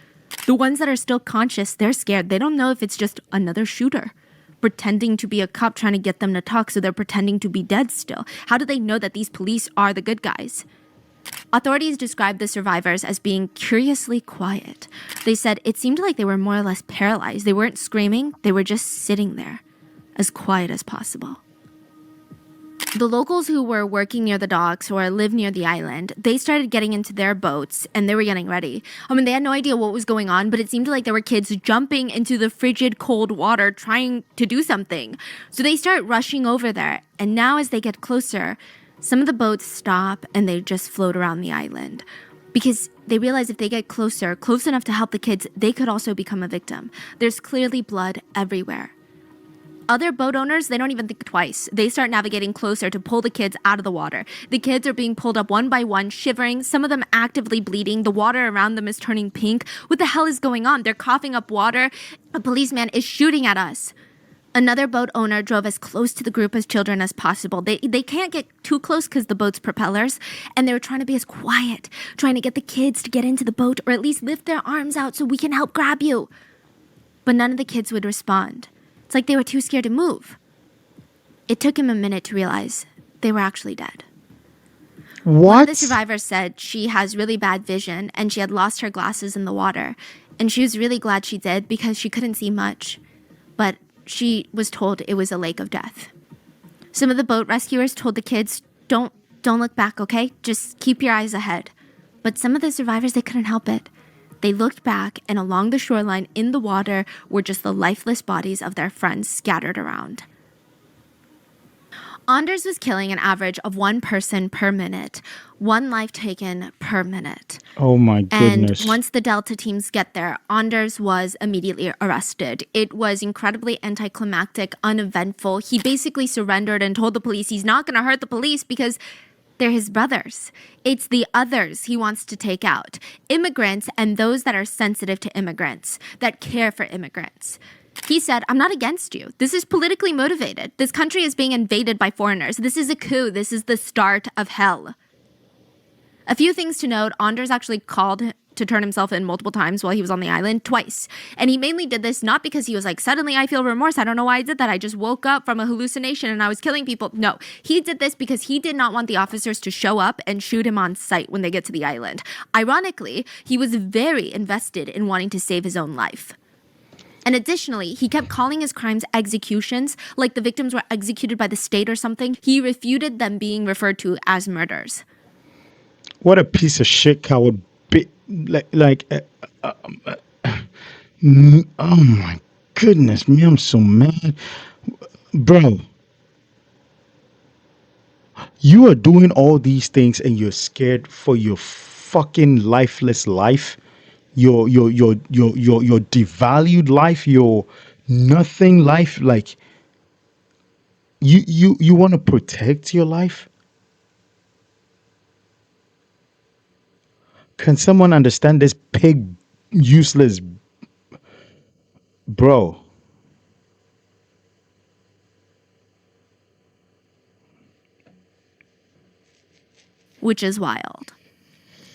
The ones that are still conscious, they're scared. They don't know if it's just another shooter pretending to be a cop trying to get them to talk, so they're pretending to be dead still. How do they know that these police are the good guys? Authorities described the survivors as being curiously quiet. They said it seemed like they were more or less paralyzed. They weren't screaming, they were just sitting there, as quiet as possible. The locals who were working near the docks or lived near the island, they started getting into their boats and they were getting ready. I mean, they had no idea what was going on, but it seemed like there were kids jumping into the frigid cold water trying to do something. So they start rushing over there. And now as they get closer, some of the boats stop and they just float around the island. Because they realize if they get closer, close enough to help the kids, they could also become a victim. There's clearly blood everywhere. Other boat owners, they don't even think twice. They start navigating closer to pull the kids out of the water. The kids are being pulled up one by one, shivering, some of them actively bleeding. The water around them is turning pink. What the hell is going on? They're coughing up water. A policeman is shooting at us. Another boat owner drove as close to the group of children as possible. They can't get too close because the boat's propellers, and they were trying to be as quiet, trying to get the kids to get into the boat or at least lift their arms out so we can help grab you. But none of the kids would respond. It's like they were too scared to move. It took him a minute to realize they were actually dead. One of the survivors said she has really bad vision and she had lost her glasses in the water. And she was really glad she did because she couldn't see much. But she was told it was a lake of death. Some of the boat rescuers told the kids, don't look back, okay? Just keep your eyes ahead. But some of the survivors, they couldn't help it. They looked back, and along the shoreline in the water were just the lifeless bodies of their friends scattered around. Anders was killing an average of one person per minute, one life taken per minute. Oh my goodness. And once the Delta teams get there, Anders was immediately arrested. It was incredibly anticlimactic, uneventful. He basically surrendered and told the police he's not going to hurt the police because they're his brothers. It's the others he wants to take out. Immigrants and those that are sensitive to immigrants, that care for immigrants. He said, I'm not against you. This is politically motivated. This country is being invaded by foreigners. This is a coup. This is the start of hell. A few things to note, Anders actually called to turn himself in multiple times while he was on the island, twice. And he mainly did this not because he was like, suddenly I feel remorse. I don't know why I did that. I just woke up from a hallucination and I was killing people. No, he did this because he did not want the officers to show up and shoot him on sight when they get to the island. Ironically, he was very invested in wanting to save his own life. And additionally, he kept calling his crimes executions, like the victims were executed by the state or something. He refuted them being referred to as murders. What a piece of shit coward. Oh my goodness me, I'm so mad. Bro, you are doing all these things and you're scared for your fucking lifeless life, your devalued life, your nothing life. Like you want to protect your life. Can someone understand this pig useless bro? Which is wild.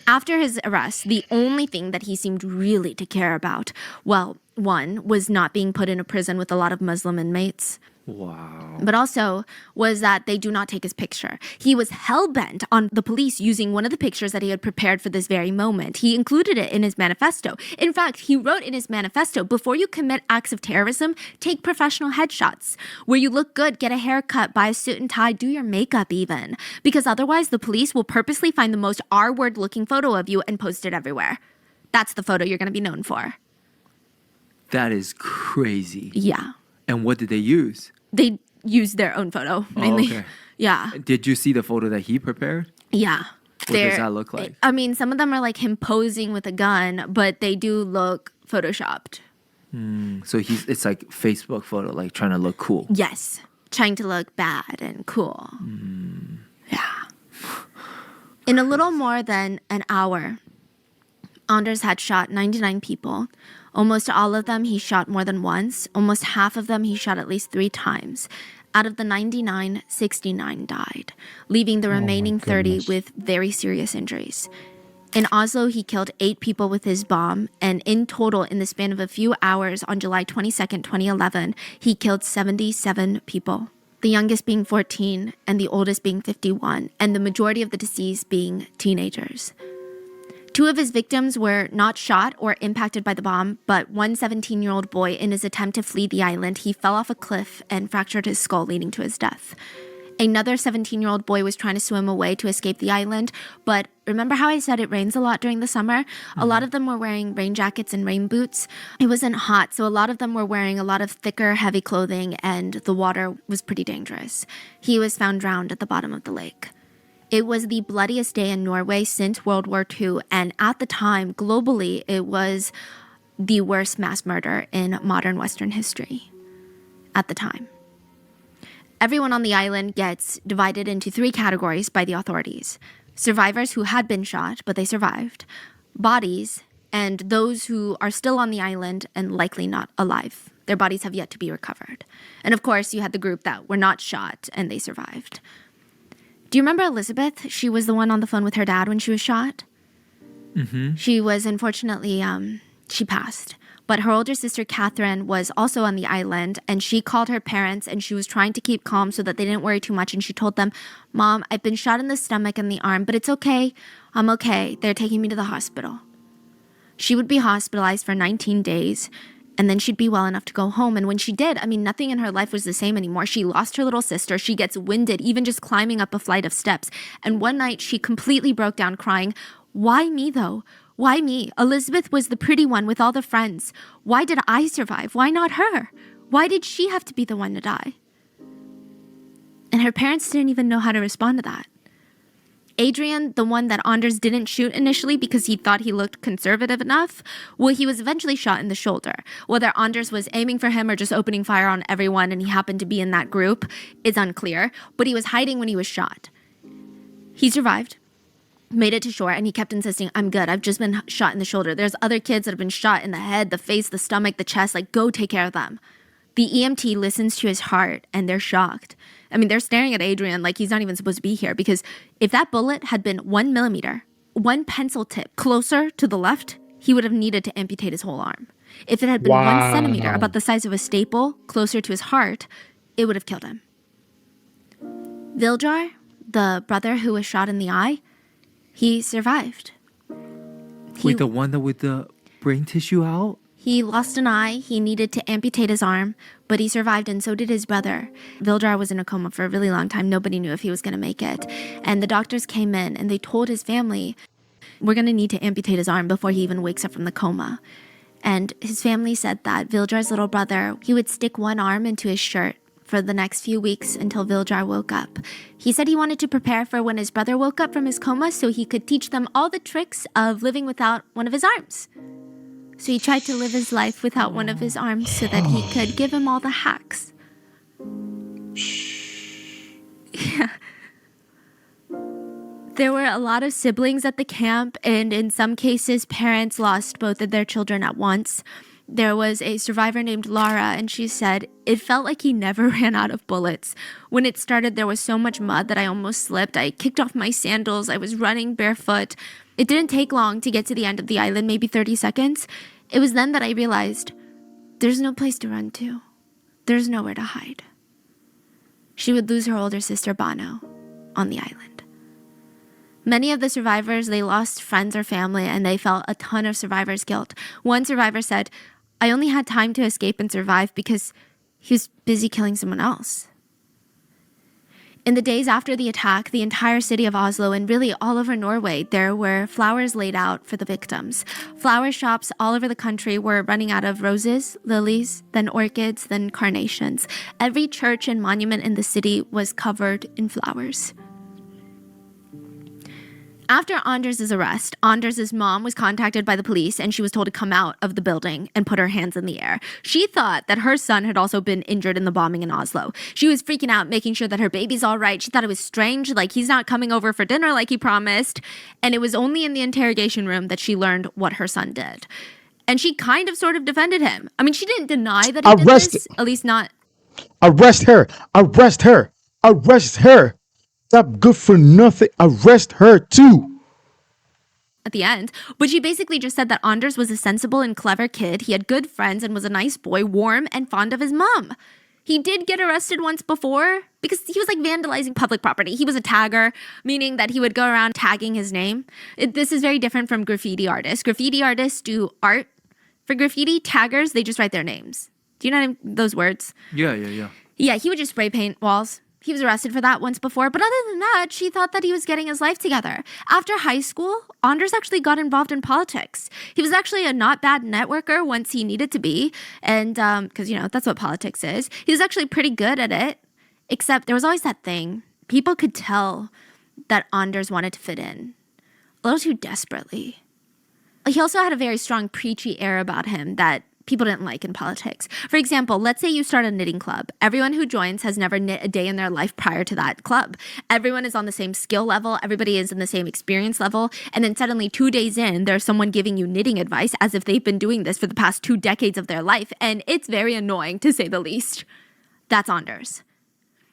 After his arrest, the only thing that he seemed really to care about, well, one, was not being put in a prison with a lot of Muslim inmates. Wow. But also was that they do not take his picture. He was hell-bent on the police using one of the pictures that he had prepared for this very moment. He included it in his manifesto. In fact, he wrote in his manifesto, before you commit acts of terrorism, take professional headshots. Where you look good, get a haircut, buy a suit and tie, do your makeup even. Because otherwise, the police will purposely find the most R-word looking photo of you and post it everywhere. That's the photo you're going to be known for. That is crazy. Yeah. And what did they use? They used their own photo, mainly. Oh, okay. Yeah. Did you see the photo that he prepared? Yeah. What does that look like? I mean, some of them are like him posing with a gun, but they do look photoshopped. So it's like Facebook photo, like trying to look cool. Yes. Trying to look bad and cool. Yeah. In a little more than an hour, Anders had shot 99 people. Almost all of them he shot more than once. Almost half of them he shot at least 3 times. Out of the 99, 69 died, leaving the remaining 30 with very serious injuries. In Oslo, he killed 8 people with his bomb, and in total, in the span of a few hours on July 22nd, 2011, he killed 77 people. the youngest being 14 and the oldest being 51, and the majority of the deceased being teenagers. 2 of his victims were not shot or impacted by the bomb, but one 17-year-old boy, in his attempt to flee the island, he fell off a cliff and fractured his skull, leading to his death. Another 17-year-old boy was trying to swim away to escape the island, but remember how I said it rains a lot during the summer? A lot of them were wearing rain jackets and rain boots. It wasn't hot, so a lot of them were wearing a lot of thicker, heavy clothing, and the water was pretty dangerous. He was found drowned at the bottom of the lake. It was the bloodiest day in Norway since World War II, and at the time, globally, it was the worst mass murder in modern Western history. At the time. Everyone on the island gets divided into 3 categories by the authorities. Survivors who had been shot, but they survived. Bodies, and those who are still on the island and likely not alive. Their bodies have yet to be recovered. And of course, you had the group that were not shot and they survived. Do you remember Elizabeth? She was the one on the phone with her dad when she was shot. Mm-hmm. She was unfortunately, she passed. But her older sister, Catherine, was also on the island, and she called her parents, and she was trying to keep calm so that they didn't worry too much, and she told them, "Mom, I've been shot in the stomach and the arm, but it's okay. I'm okay. They're taking me to the hospital." She would be hospitalized for 19 days, and then she'd be well enough to go home. And when she did, I mean, nothing in her life was the same anymore. She lost her little sister. She gets winded, even just climbing up a flight of steps. And one night, she completely broke down crying. "Why me, though? Why me? Elizabeth was the pretty one with all the friends. Why did I survive? Why not her? Why did she have to be the one to die?" And her parents didn't even know how to respond to that. Adrian, the one that Anders didn't shoot initially because he thought he looked conservative enough, well, he was eventually shot in the shoulder. Whether Anders was aiming for him or just opening fire on everyone and he happened to be in that group is unclear, but he was hiding when he was shot. He survived. Made it to shore, and he kept insisting, "I'm good. I've just been shot in the shoulder. There's other kids that have been shot in the head, the face, the stomach, the chest. Like, go take care of them." The EMT listens to his heart, and they're shocked. I mean, they're staring at Adrian like he's not even supposed to be here, because if that bullet had been 1 millimeter, 1 pencil tip closer to the left, he would have needed to amputate his whole arm. If it had been 1 centimeter, about the size of a staple, closer to his heart, it would have killed him. Viljar, the brother who was shot in the eye, he survived. Wait, the one that with the brain tissue out? He lost an eye. He needed to amputate his arm, but he survived, and so did his brother. Viljar was in a coma for a really long time. Nobody knew if he was going to make it. And the doctors came in, and they told his family, "We're going to need to amputate his arm before he even wakes up from the coma." And his family said that Viljar's little brother, he would stick one arm into his shirt for the next few weeks until Viljar woke up. He said he wanted to prepare for when his brother woke up from his coma so he could teach them all the tricks of living without one of his arms. So he tried to live his life without one of his arms so that he could give him all the hacks. Yeah. There were a lot of siblings at the camp, and in some cases, parents lost both of their children at once. There was a survivor named Lara, and she said, "It felt like he never ran out of bullets. When it started, there was so much mud that I almost slipped. I kicked off my sandals. I was running barefoot. It didn't take long to get to the end of the island, maybe 30 seconds. It was then that I realized there's no place to run to. There's nowhere to hide." She would lose her older sister, Bono, on the island. Many of the survivors, they lost friends or family, and they felt a ton of survivor's guilt. One survivor said, "I only had time to escape and survive because he was busy killing someone else." In the days after the attack, the entire city of Oslo and really all over Norway, there were flowers laid out for the victims. Flower shops all over the country were running out of roses, lilies, then orchids, then carnations. Every church and monument in the city was covered in flowers. After Anders' arrest, Anders' mom was contacted by the police, and she was told to come out of the building and put her hands in the air. She thought that her son had also been injured in the bombing in Oslo. She was freaking out, making sure that her baby's all right. She thought it was strange, like he's not coming over for dinner like he promised. And it was only in the interrogation room that she learned what her son did. And she kind of sort of defended him. I mean, she didn't deny that he did this, at least not. Arrest her. Arrest her. Arrest her. Stop good for nothing. Arrest her too. At the end, but she basically just said that Anders was a sensible and clever kid. He had good friends and was a nice boy, warm and fond of his mom. He did get arrested once before because he was like vandalizing public property. He was a tagger, meaning that he would go around tagging his name. This is very different from graffiti artists. Graffiti artists do art. For graffiti, taggers, they just write their names. Do you know those words? Yeah. Yeah, he would just spray paint walls. He was arrested for that once before, but other than that, she thought that he was getting his life together. After high school, Anders actually got involved in politics. He was actually a not bad networker once he needed to be, and because, that's what politics is. He was actually pretty good at it, except there was always that thing. People could tell that Anders wanted to fit in a little too desperately. He also had a very strong preachy air about him that people didn't like in politics. For example, let's say you start a knitting club. Everyone who joins has never knit a day in their life prior to that club. Everyone is on the same skill level. Everybody is in the same experience level. And then suddenly 2 days in, there's someone giving you knitting advice as if they've been doing this for the past 2 decades of their life. And it's very annoying, to say the least. That's Anders.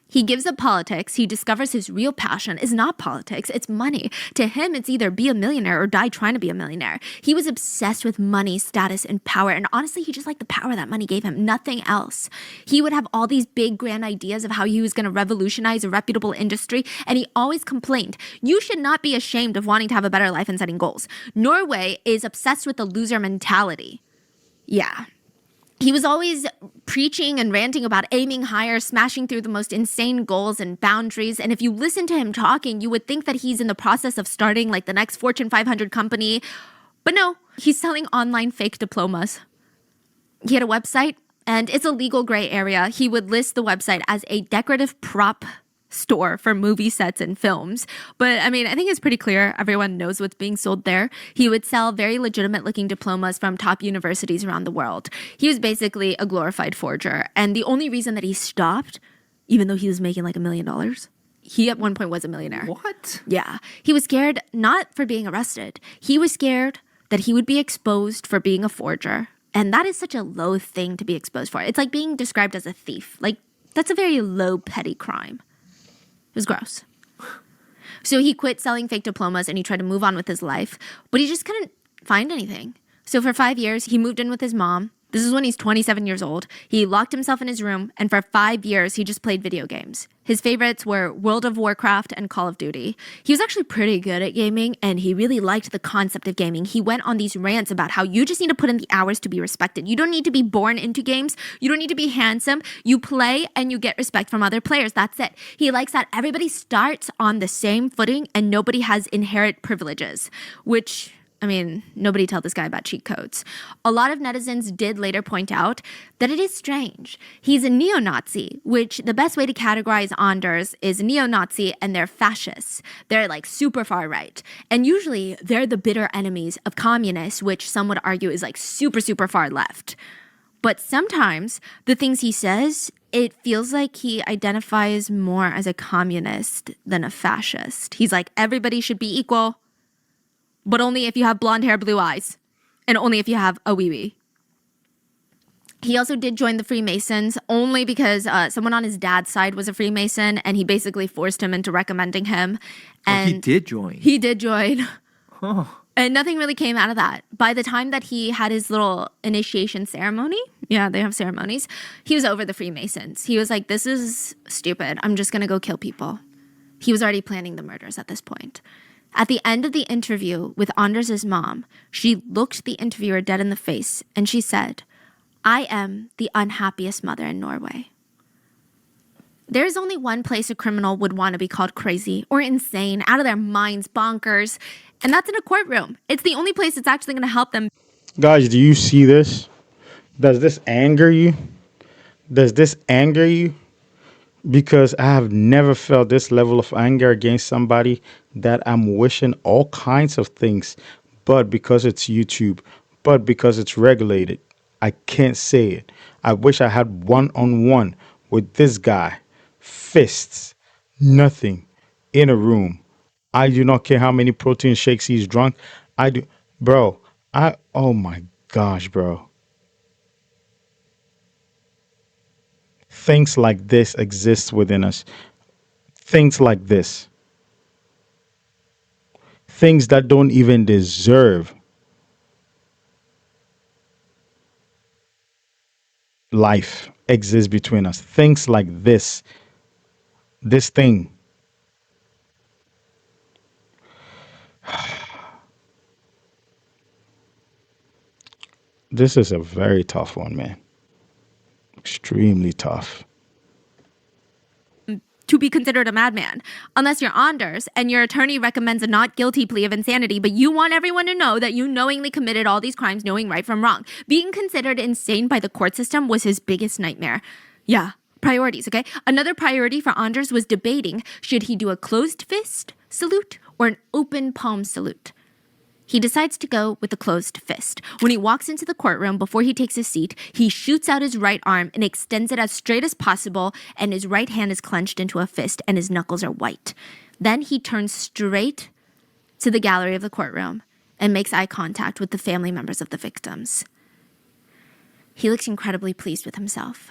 He gives up politics. He discovers his real passion is not politics, it's money. To him, it's either be a millionaire or die trying to be a millionaire. He was obsessed with money, status, and power. And honestly, he just liked the power that money gave him, nothing else. He would have all these big, grand ideas of how he was going to revolutionize a reputable industry. And he always complained, you should not be ashamed of wanting to have a better life and setting goals. Norway is obsessed with the loser mentality. Yeah. He was always preaching and ranting about aiming higher, smashing through the most insane goals and boundaries. And if you listen to him talking, you would think that he's in the process of starting like the next Fortune 500 company. But no, he's selling online fake diplomas. He had a website, and it's a legal gray area. He would list the website as a decorative prop store for movie sets and films. But I mean, I think it's pretty clear. Everyone knows what's being sold there. He would sell very legitimate looking diplomas from top universities around the world. He was basically a glorified forger. And the only reason that he stopped, even though he was making like $1 million, he at one point was a millionaire. What? Yeah. He was scared not for being arrested. He was scared that he would be exposed for being a forger. And that is such a low thing to be exposed for. It's like being described as a thief. Like, that's a very low, petty crime. It was gross. So he quit selling fake diplomas and he tried to move on with his life, but he just couldn't find anything. So for 5 years, he moved in with his mom. This is when he's 27 years old. He locked himself in his room, and for 5 years, he just played video games. His favorites were World of Warcraft and Call of Duty. He was actually pretty good at gaming, and he really liked the concept of gaming. He went on these rants about how you just need to put in the hours to be respected. You don't need to be born into games. You don't need to be handsome. You play, and you get respect from other players. That's it. He likes that everybody starts on the same footing, and nobody has inherent privileges, which... I mean, nobody tell this guy about cheat codes. A lot of netizens did later point out that it is strange. He's a neo-Nazi, which the best way to categorize Anders is neo-Nazi and they're fascists. They're like super far right. And usually they're the bitter enemies of communists, which some would argue is like super, super far left. But sometimes the things he says, it feels like he identifies more as a communist than a fascist. He's like, everybody should be equal. But only if you have blonde hair, blue eyes. And only if you have a wee-wee. He also did join the Freemasons only because someone on his dad's side was a Freemason and he basically forced him into recommending him. And he did join. He did join. Oh. And nothing really came out of that. By the time that he had his little initiation ceremony, yeah, they have ceremonies, he was over the Freemasons. He was like, this is stupid. I'm just going to go kill people. He was already planning the murders at this point. At the end of the interview with Anders' mom, she looked the interviewer dead in the face and she said, I am the unhappiest mother in Norway. There is only one place a criminal would want to be called crazy or insane, out of their minds, bonkers, and that's in a courtroom. It's the only place that's actually going to help them. Guys, do you see this? Does this anger you? Does this anger you? Because I have never felt this level of anger against somebody that I'm wishing all kinds of things, but because it's YouTube, but because it's regulated, I can't say it. I wish I had one-on-one with this guy. Fists, nothing, in a room. I do not care how many protein shakes he's drunk. I do, bro, oh my gosh, bro. Things like this exist within us. Things like this. Things that don't even deserve life. exists between us. Things like this thing. This is a very tough one, man. Extremely tough. To be considered a madman, unless you're Anders and your attorney recommends a not guilty plea of insanity, but you want everyone to know that you knowingly committed all these crimes knowing right from wrong. Being considered insane by the court system was his biggest nightmare. Yeah, priorities, okay? Another priority for Anders was debating should he do a closed fist salute or an open palm salute. He decides to go with the closed fist. When he walks into the courtroom, before he takes his seat, he shoots out his right arm and extends it as straight as possible, and his right hand is clenched into a fist and his knuckles are white. Then he turns straight to the gallery of the courtroom and makes eye contact with the family members of the victims. He looks incredibly pleased with himself.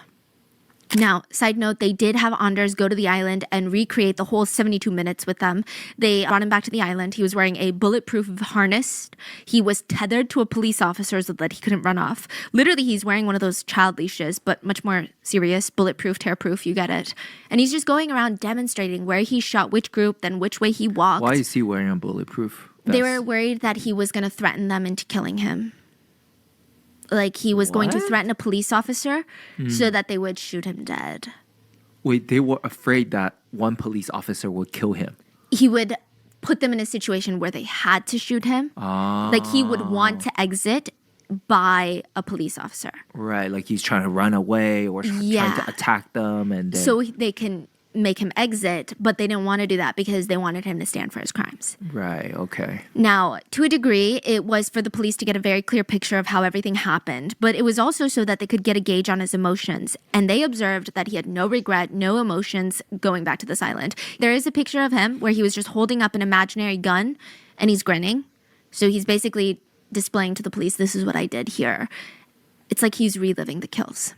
Now, side note, they did have Anders go to the island and recreate the whole 72 minutes with them. They brought him back to the island. He was wearing a bulletproof harness. He was tethered to a police officer so that he couldn't run off. Literally, he's wearing one of those child leashes, but much more serious, bulletproof, tear-proof, you get it. And he's just going around demonstrating where he shot which group, then which way he walked. Why is he wearing a bulletproof vest? They were worried that he was going to threaten them into killing him. Like he was going to threaten a police officer so that they would shoot him dead. Wait, they were afraid that one police officer would kill him. He would put them in a situation where they had to shoot him. Like he would want to exit by a police officer. Right, like he's trying to run away or trying to attack them. And then... So they can make him exit, but they didn't want to do that because they wanted him to stand for his crimes. Right, okay. Now, to a degree, it was for the police to get a very clear picture of how everything happened, but it was also so that they could get a gauge on his emotions. And they observed that he had no regret, no emotions going back to this island. There is a picture of him where he was just holding up an imaginary gun and he's grinning. So he's basically displaying to the police, this is what I did here. It's like he's reliving the kills.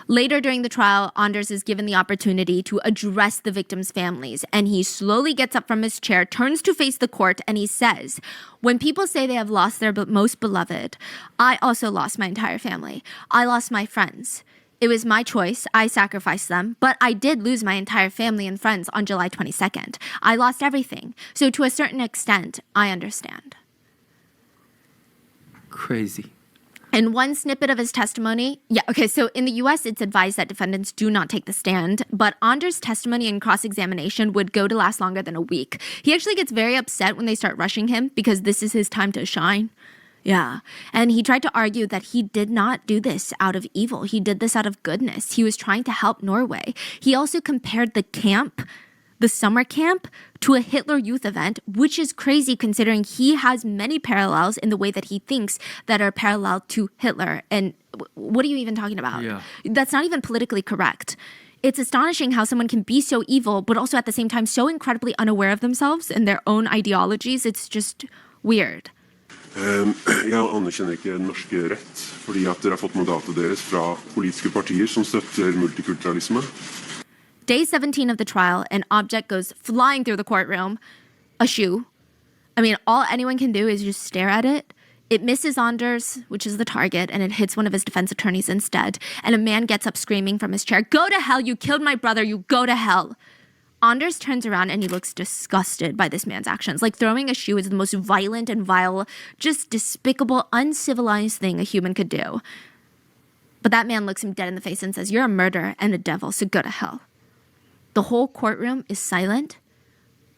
Later during the trial, Anders is given the opportunity to address the victims' families, and he slowly gets up from his chair, turns to face the court, and he says, "When people say they have lost their most beloved, I also lost my entire family. I lost my friends. It was my choice. I sacrificed them, but I did lose my entire family and friends on July 22nd. I lost everything. So to a certain extent, I understand." Crazy. And one snippet of his testimony, so in the US, it's advised that defendants do not take the stand, but Anders' testimony and cross-examination would go to last longer than a week. He actually gets very upset when they start rushing him because this is his time to shine. Yeah. And he tried to argue that he did not do this out of evil. He did this out of goodness. He was trying to help Norway. He also compared the summer camp, to a Hitler Youth event, which is crazy considering he has many parallels in the way that he thinks that are parallel to Hitler. And what are you even talking about? Yeah. That's not even politically correct. It's astonishing how someone can be so evil, but also at the same time so incredibly unaware of themselves and their own ideologies. It's just weird. Jeg anerkjenner ikke norske rett, fordi at dere har fått mandatet deres fra politiske partier som støtter multikulturalisme. Day 17 of the trial, an object goes flying through the courtroom. A shoe. I mean, all anyone can do is just stare at it. It misses Anders, which is the target, and it hits one of his defense attorneys instead. And a man gets up screaming from his chair, "Go to hell, you killed my brother, you go to hell." Anders turns around and he looks disgusted by this man's actions. Like throwing a shoe is the most violent and vile, just despicable, uncivilized thing a human could do. But that man looks him dead in the face and says, "You're a murderer and a devil, so go to hell." The whole courtroom is silent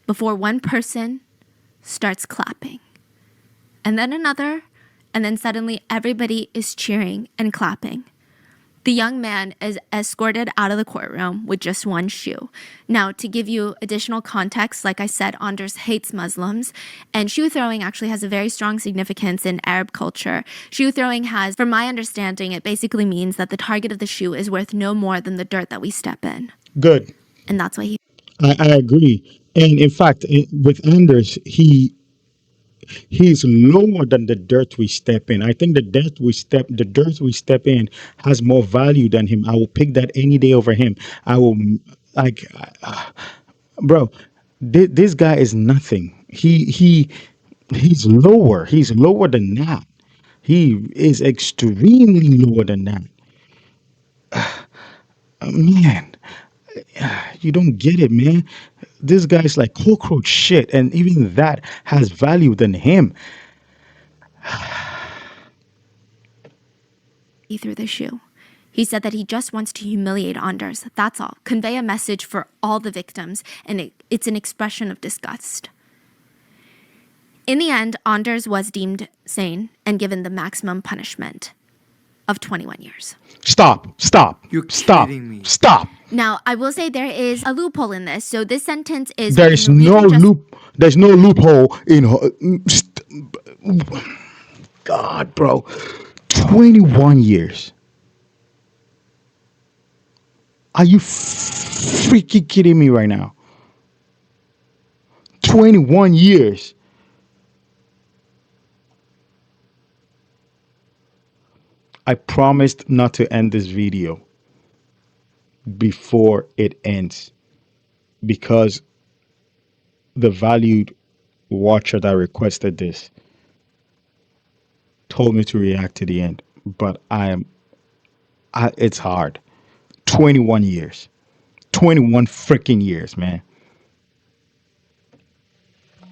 before one person starts clapping. And then another, and then suddenly everybody is cheering and clapping. The young man is escorted out of the courtroom with just one shoe. Now, to give you additional context, like I said, Anders hates Muslims, and shoe throwing actually has a very strong significance in Arab culture. Shoe throwing has, from my understanding, it basically means that the target of the shoe is worth no more than the dirt that we step in. Good. And that's why I agree. And in fact, with Anders, he's lower than the dirt we step in. I think the dirt we step in has more value than him. I will pick that any day over him. I will bro, this guy is nothing. He's lower. He's lower than that. He is extremely lower than that. Man, you don't get it, man. This guy's like cockroach shit, and even that has value than him. Through the shoe. He said that he just wants to humiliate Anders. That's all. Convey a message for all the victims, and it's an expression of disgust. In the end, Anders was deemed sane and given the maximum punishment of 21 years. Stop. You're Stop. kidding me. Stop. Now, I will say there is a loophole in this. So this sentence is... There's no loophole in God, bro. 21 years. Are you freaking kidding me right now? 21 years. I promised not to end this video before it ends because the valued watcher that requested this told me to react to the end, but it's hard. 21 years. 21 freaking years, man.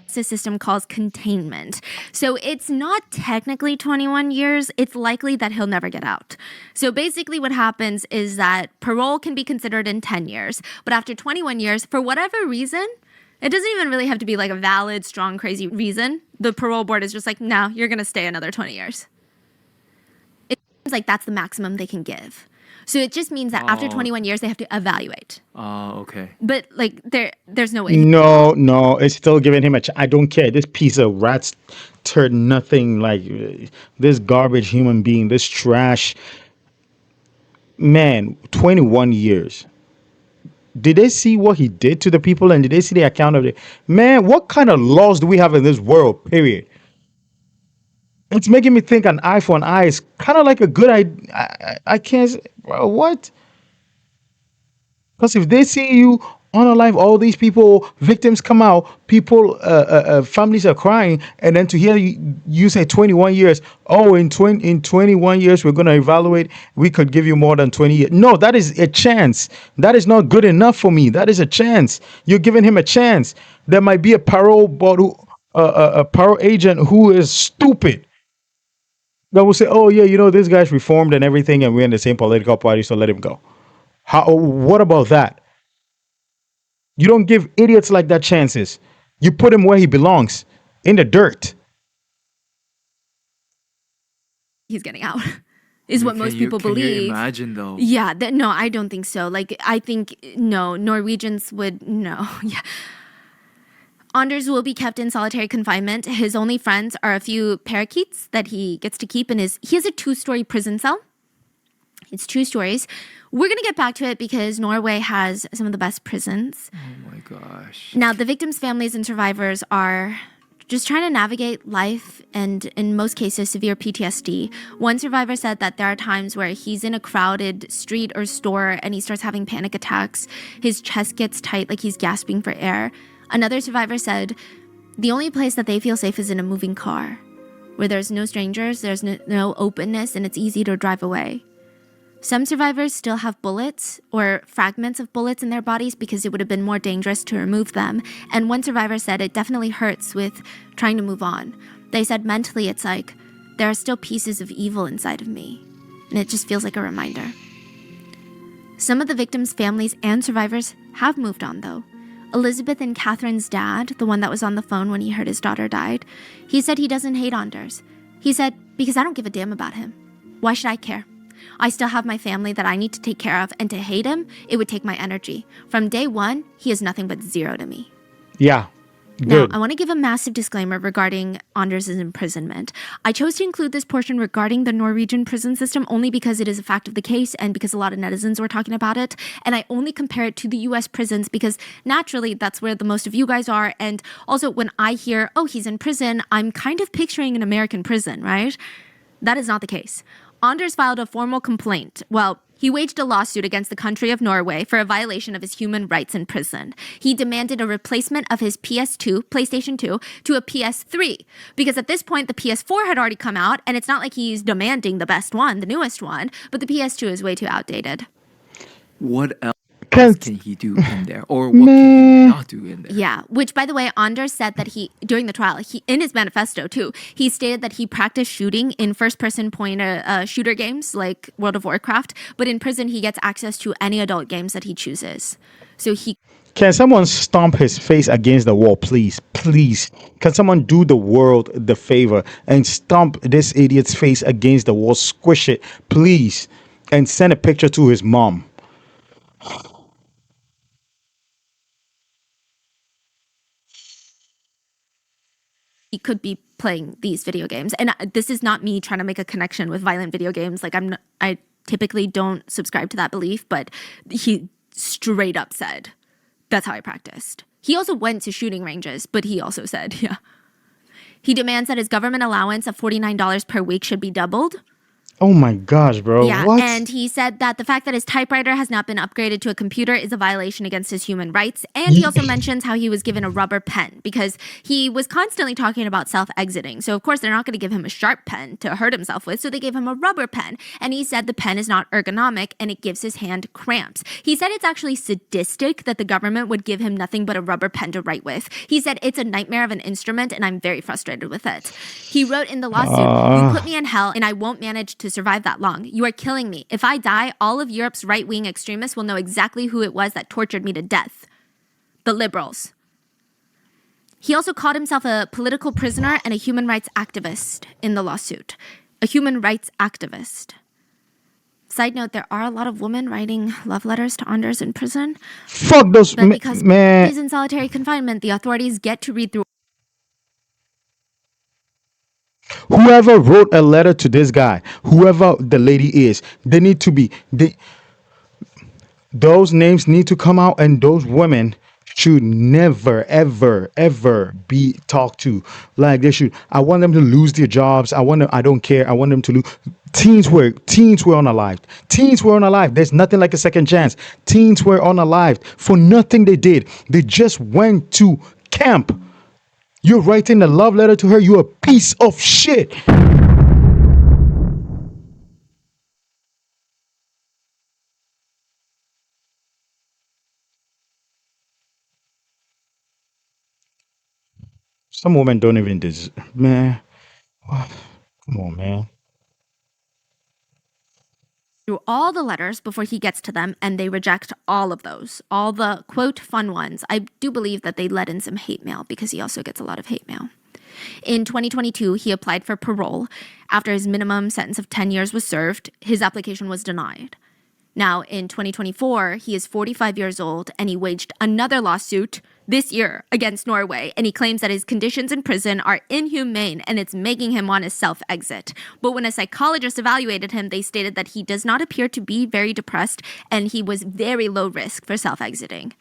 System calls containment. So it's not technically 21 years. It's likely that he'll never get out. So basically what happens is that parole can be considered in 10 years. But after 21 years, for whatever reason, it doesn't even really have to be like a valid, strong, crazy reason. The parole board is just like, no, you're going to stay another 20 years. It seems like that's the maximum they can give. So it just means that after 21 years, they have to evaluate. Oh, okay. But like there's no way. No, it's still giving him I don't care. This piece of rat's turd nothing, like this garbage human being, this trash. Man, 21 years. Did they see what he did to the people and did they see the account of it? Man, what kind of laws do we have in this world, period? It's making me think an eye for an eye is kind of like a good idea. I can't. Bro, what? Because if they see you unalive all these people, victims come out, people, families are crying, and then to hear you say 21 years, oh, in 21 years, we're going to evaluate, we could give you more than 20 years. No, that is a chance. That is not good enough for me. That is a chance. You're giving him a chance. There might be a parole board, a parole agent who is stupid. That will say, oh, yeah, this guy's reformed and everything, and we're in the same political party, so let him go. What about that? You don't give idiots like that chances. You put him where he belongs, in the dirt. He's getting out, is what most people believe. Can you imagine, though? Yeah, no, I don't think so. Like, I think, no, Norwegians would, no, yeah. Anders will be kept in solitary confinement. His only friends are a few parakeets that he gets to keep in he has a 2-story prison cell. It's 2 stories. We're going to get back to it because Norway has some of the best prisons. Oh my gosh. Now, the victims' families and survivors are just trying to navigate life and, in most cases, severe PTSD. One survivor said that there are times where he's in a crowded street or store and he starts having panic attacks. His chest gets tight, like he's gasping for air. Another survivor said the only place that they feel safe is in a moving car, where there's no strangers, there's no openness, and it's easy to drive away. Some survivors still have bullets or fragments of bullets in their bodies because it would have been more dangerous to remove them. And one survivor said it definitely hurts with trying to move on. They said mentally it's like, there are still pieces of evil inside of me. And it just feels like a reminder. Some of the victims' families and survivors have moved on, though. Elizabeth and Catherine's dad, the one that was on the phone when he heard his daughter died, he said he doesn't hate Anders. He said, because I don't give a damn about him. Why should I care? I still have my family that I need to take care of, and to hate him, it would take my energy. From day one, he is nothing but 0 to me. Yeah. Good. Now, I want to give a massive disclaimer regarding Anders' imprisonment. I chose to include this portion regarding the Norwegian prison system only because it is a fact of the case and because a lot of netizens were talking about it. And I only compare it to the US prisons because naturally that's where the most of you guys are. And also when I hear, oh, he's in prison, I'm kind of picturing an American prison, right? That is not the case. Anders filed a formal complaint. Well, he waged a lawsuit against the country of Norway for a violation of his human rights in prison. He demanded a replacement of his PS2, PlayStation 2, to a PS3. Because at this point, the PS4 had already come out, and it's not like he's demanding the best one, the newest one, but the PS2 is way too outdated. what else Can can he do in there? Or what can man, he not do in there? Yeah, which by the way, Anders said that during the trial, in his manifesto too, he stated that he practiced shooting in first-person point shooter games like World of Warcraft, but in prison he gets access to any adult games that he chooses. So can someone stomp his face against the wall, please? Please. Can someone do the world the favor and stomp this idiot's face against the wall, squish it, please, and send a picture to his mom? could be playing these video games. And this is not me trying to make a connection with violent video games. Like I typically don't subscribe to that belief, but he straight up said, that's how I practiced. He also went to shooting ranges, but he also said, yeah. He demands that his government allowance of $49 per week should be doubled. Oh my gosh, bro. Yeah, What? and he said that the fact that his typewriter has not been upgraded to a computer is a violation against his human rights. And he also mentions how he was given a rubber pen because he was constantly talking about self-exiting. So, of course, they're not going to give him a sharp pen to hurt himself with. So they gave him a rubber pen. And he said the pen is not ergonomic and it gives his hand cramps. He said it's actually sadistic that the government would give him nothing but a rubber pen to write with. He said it's a nightmare of an instrument and I'm very frustrated with it. He wrote in the lawsuit, you put me in hell and I won't manage to survive that long. You are killing me. If I die, all of Europe's right-wing extremists will know exactly who it was that tortured me to death. The liberals. He also called himself a political prisoner and a human rights activist in the lawsuit. A human rights activist. Side note, there are a lot of women writing love letters to Anders in prison. Fuck those But because man. he's in solitary confinement, the authorities get to read through Whoever wrote a letter to this guy, whoever the lady is, they need to be those names need to come out, and those women should never ever be talked to like they should. I want them to lose their jobs. I don't care. I want them to lose. Teens were unalived. Teens were unalived. There's nothing like a second chance. Teens were unalived for nothing they did. They just went to camp. You're writing a love letter to her. You're a piece of shit. Some women don't even deserve. Man, come on, man. all the letters before he gets to them, and they reject all of those. All the, quote, fun ones. I do believe that they let in some hate mail because he also gets a lot of hate mail. In 2022, he applied for parole. After his minimum sentence of 10 years was served, his application was denied. Now, in 2024, he is 45 years old, and he waged another lawsuit this year against Norway, and he claims that his conditions in prison are inhumane, and it's making him want to self-exit. But when a psychologist evaluated him, they stated that he does not appear to be very depressed, and he was very low risk for self-exiting.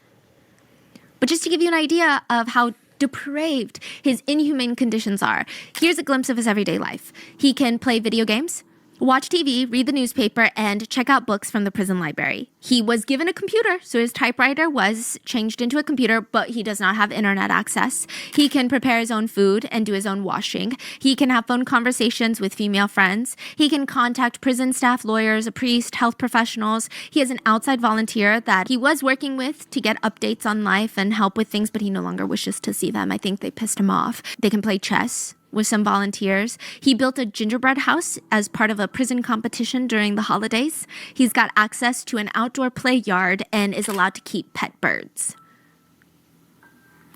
But just to give you an idea of how depraved his inhumane conditions are, here's a glimpse of his everyday life. He can play video games, watch TV, read the newspaper, and check out books from the prison library. He was given a computer, so his typewriter was changed into a computer, but he does not have internet access. He can prepare his own food and do his own washing. He can have phone conversations with female friends. He can contact prison staff, lawyers, a priest, health professionals. He has an outside volunteer that he was working with to get updates on life and help with things, but he no longer wishes to see them. I think they pissed him off. They can play chess with some volunteers. He built a gingerbread house as part of a prison competition during the holidays. He's got access to an outdoor play yard and is allowed to keep pet birds.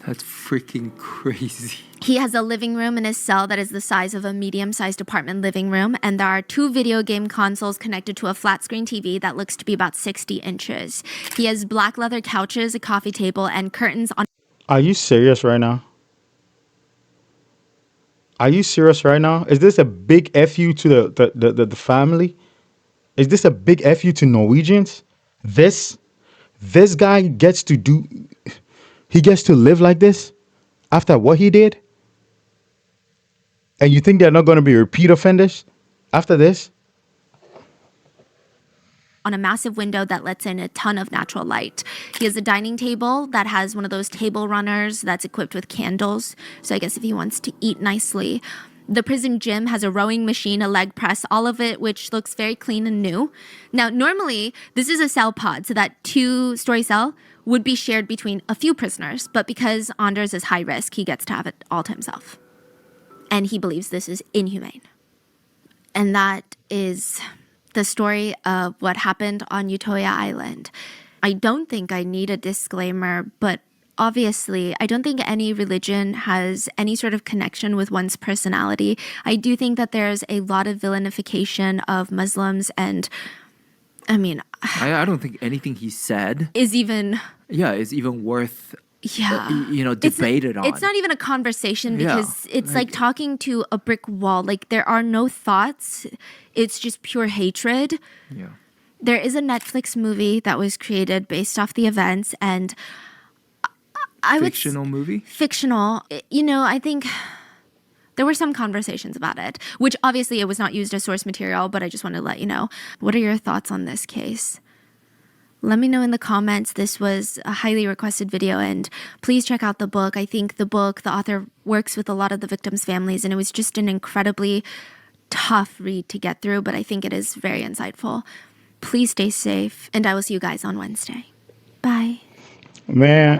That's freaking crazy. He has a living room in his cell that is the size of a medium-sized apartment living room, and there are 2 video game consoles connected to a flat-screen TV that looks to be about 60 inches. He has black leather couches, a coffee table, and curtains on... Are you serious right now? Are you serious right now? Is this a big FU to the family? Is this a big FU to Norwegians? This guy gets to do, he gets to live like this after what he did? And you think they're not going to be repeat offenders after this? On a massive window that lets in a ton of natural light. He has a dining table that has one of those table runners that's equipped with candles. So I guess if he wants to eat nicely. The prison gym has a rowing machine, a leg press, all of it which looks very clean and new. Now, normally, this is a cell pod, so that 2-story cell would be shared between a few prisoners, but because Anders is high risk, he gets to have it all to himself. And he believes this is inhumane. And that is the story of what happened on Utoya Island. I don't think I need a disclaimer, but obviously, I don't think any religion has any sort of connection with one's personality. I do think that there's a lot of villainification of Muslims, and I mean, I don't think anything he said is even worth yeah debated on. It's not even a conversation because it's like talking to a brick wall. Like, there are no thoughts. It's just pure hatred. Yeah. There is a Netflix movie that was created based off the events, and Fictional movie? Fictional. I think there were some conversations about it, which obviously it was not used as source material, but I just wanted to let you know. What are your thoughts on this case? Let me know in the comments. This was a highly requested video, and please check out the book. I think the author works with a lot of the victims' families, and it was just an incredibly tough read to get through, but I think it is very insightful. Please stay safe, and I will see you guys on Wednesday. Bye. Man,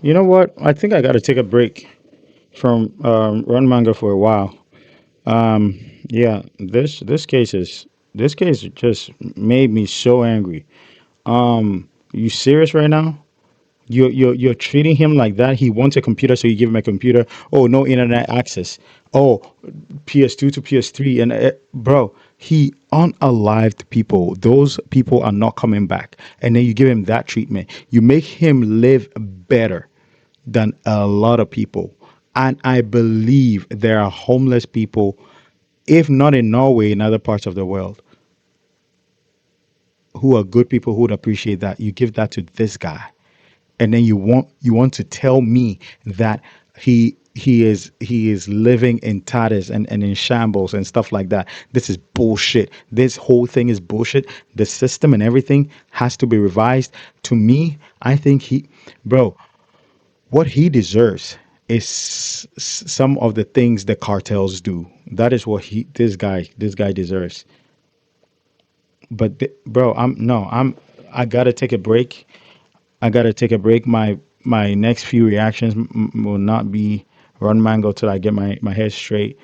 you know what? I think I got to take a break from run manga for a while. Yeah, this case just made me so angry. You serious right now? You're treating him like that. He wants a computer, so you give him a computer. Oh, no internet access. Oh, PS2 to PS3, and bro, he unalived people. Those people are not coming back, and then you give him that treatment. You make him live better than a lot of people. And I believe there are homeless people, if not in Norway, in other parts of the world, who are good people who would appreciate that. You give that to this guy, and then you want to tell me that he is living in tatters and in shambles and stuff like that. This is bullshit. This whole thing is bullshit. The system and everything has to be revised. To me, I think bro, what he deserves is some of the things the cartels do. That is what this guy deserves. But bro, I gotta take a break. I gotta take a break. My next few reactions will not be run mango till I get my head straight.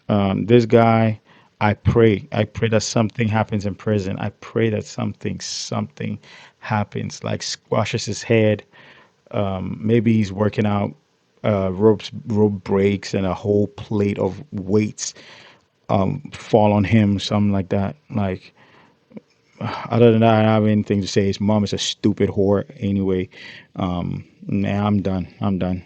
This guy, I pray that something happens in prison. I pray that something happens, like squashes his head. Maybe he's working out, rope breaks, and a whole plate of weights fall on him, something like that. Like, other than that, I don't have anything to say. His mom is a stupid whore anyway. Nah, I'm done.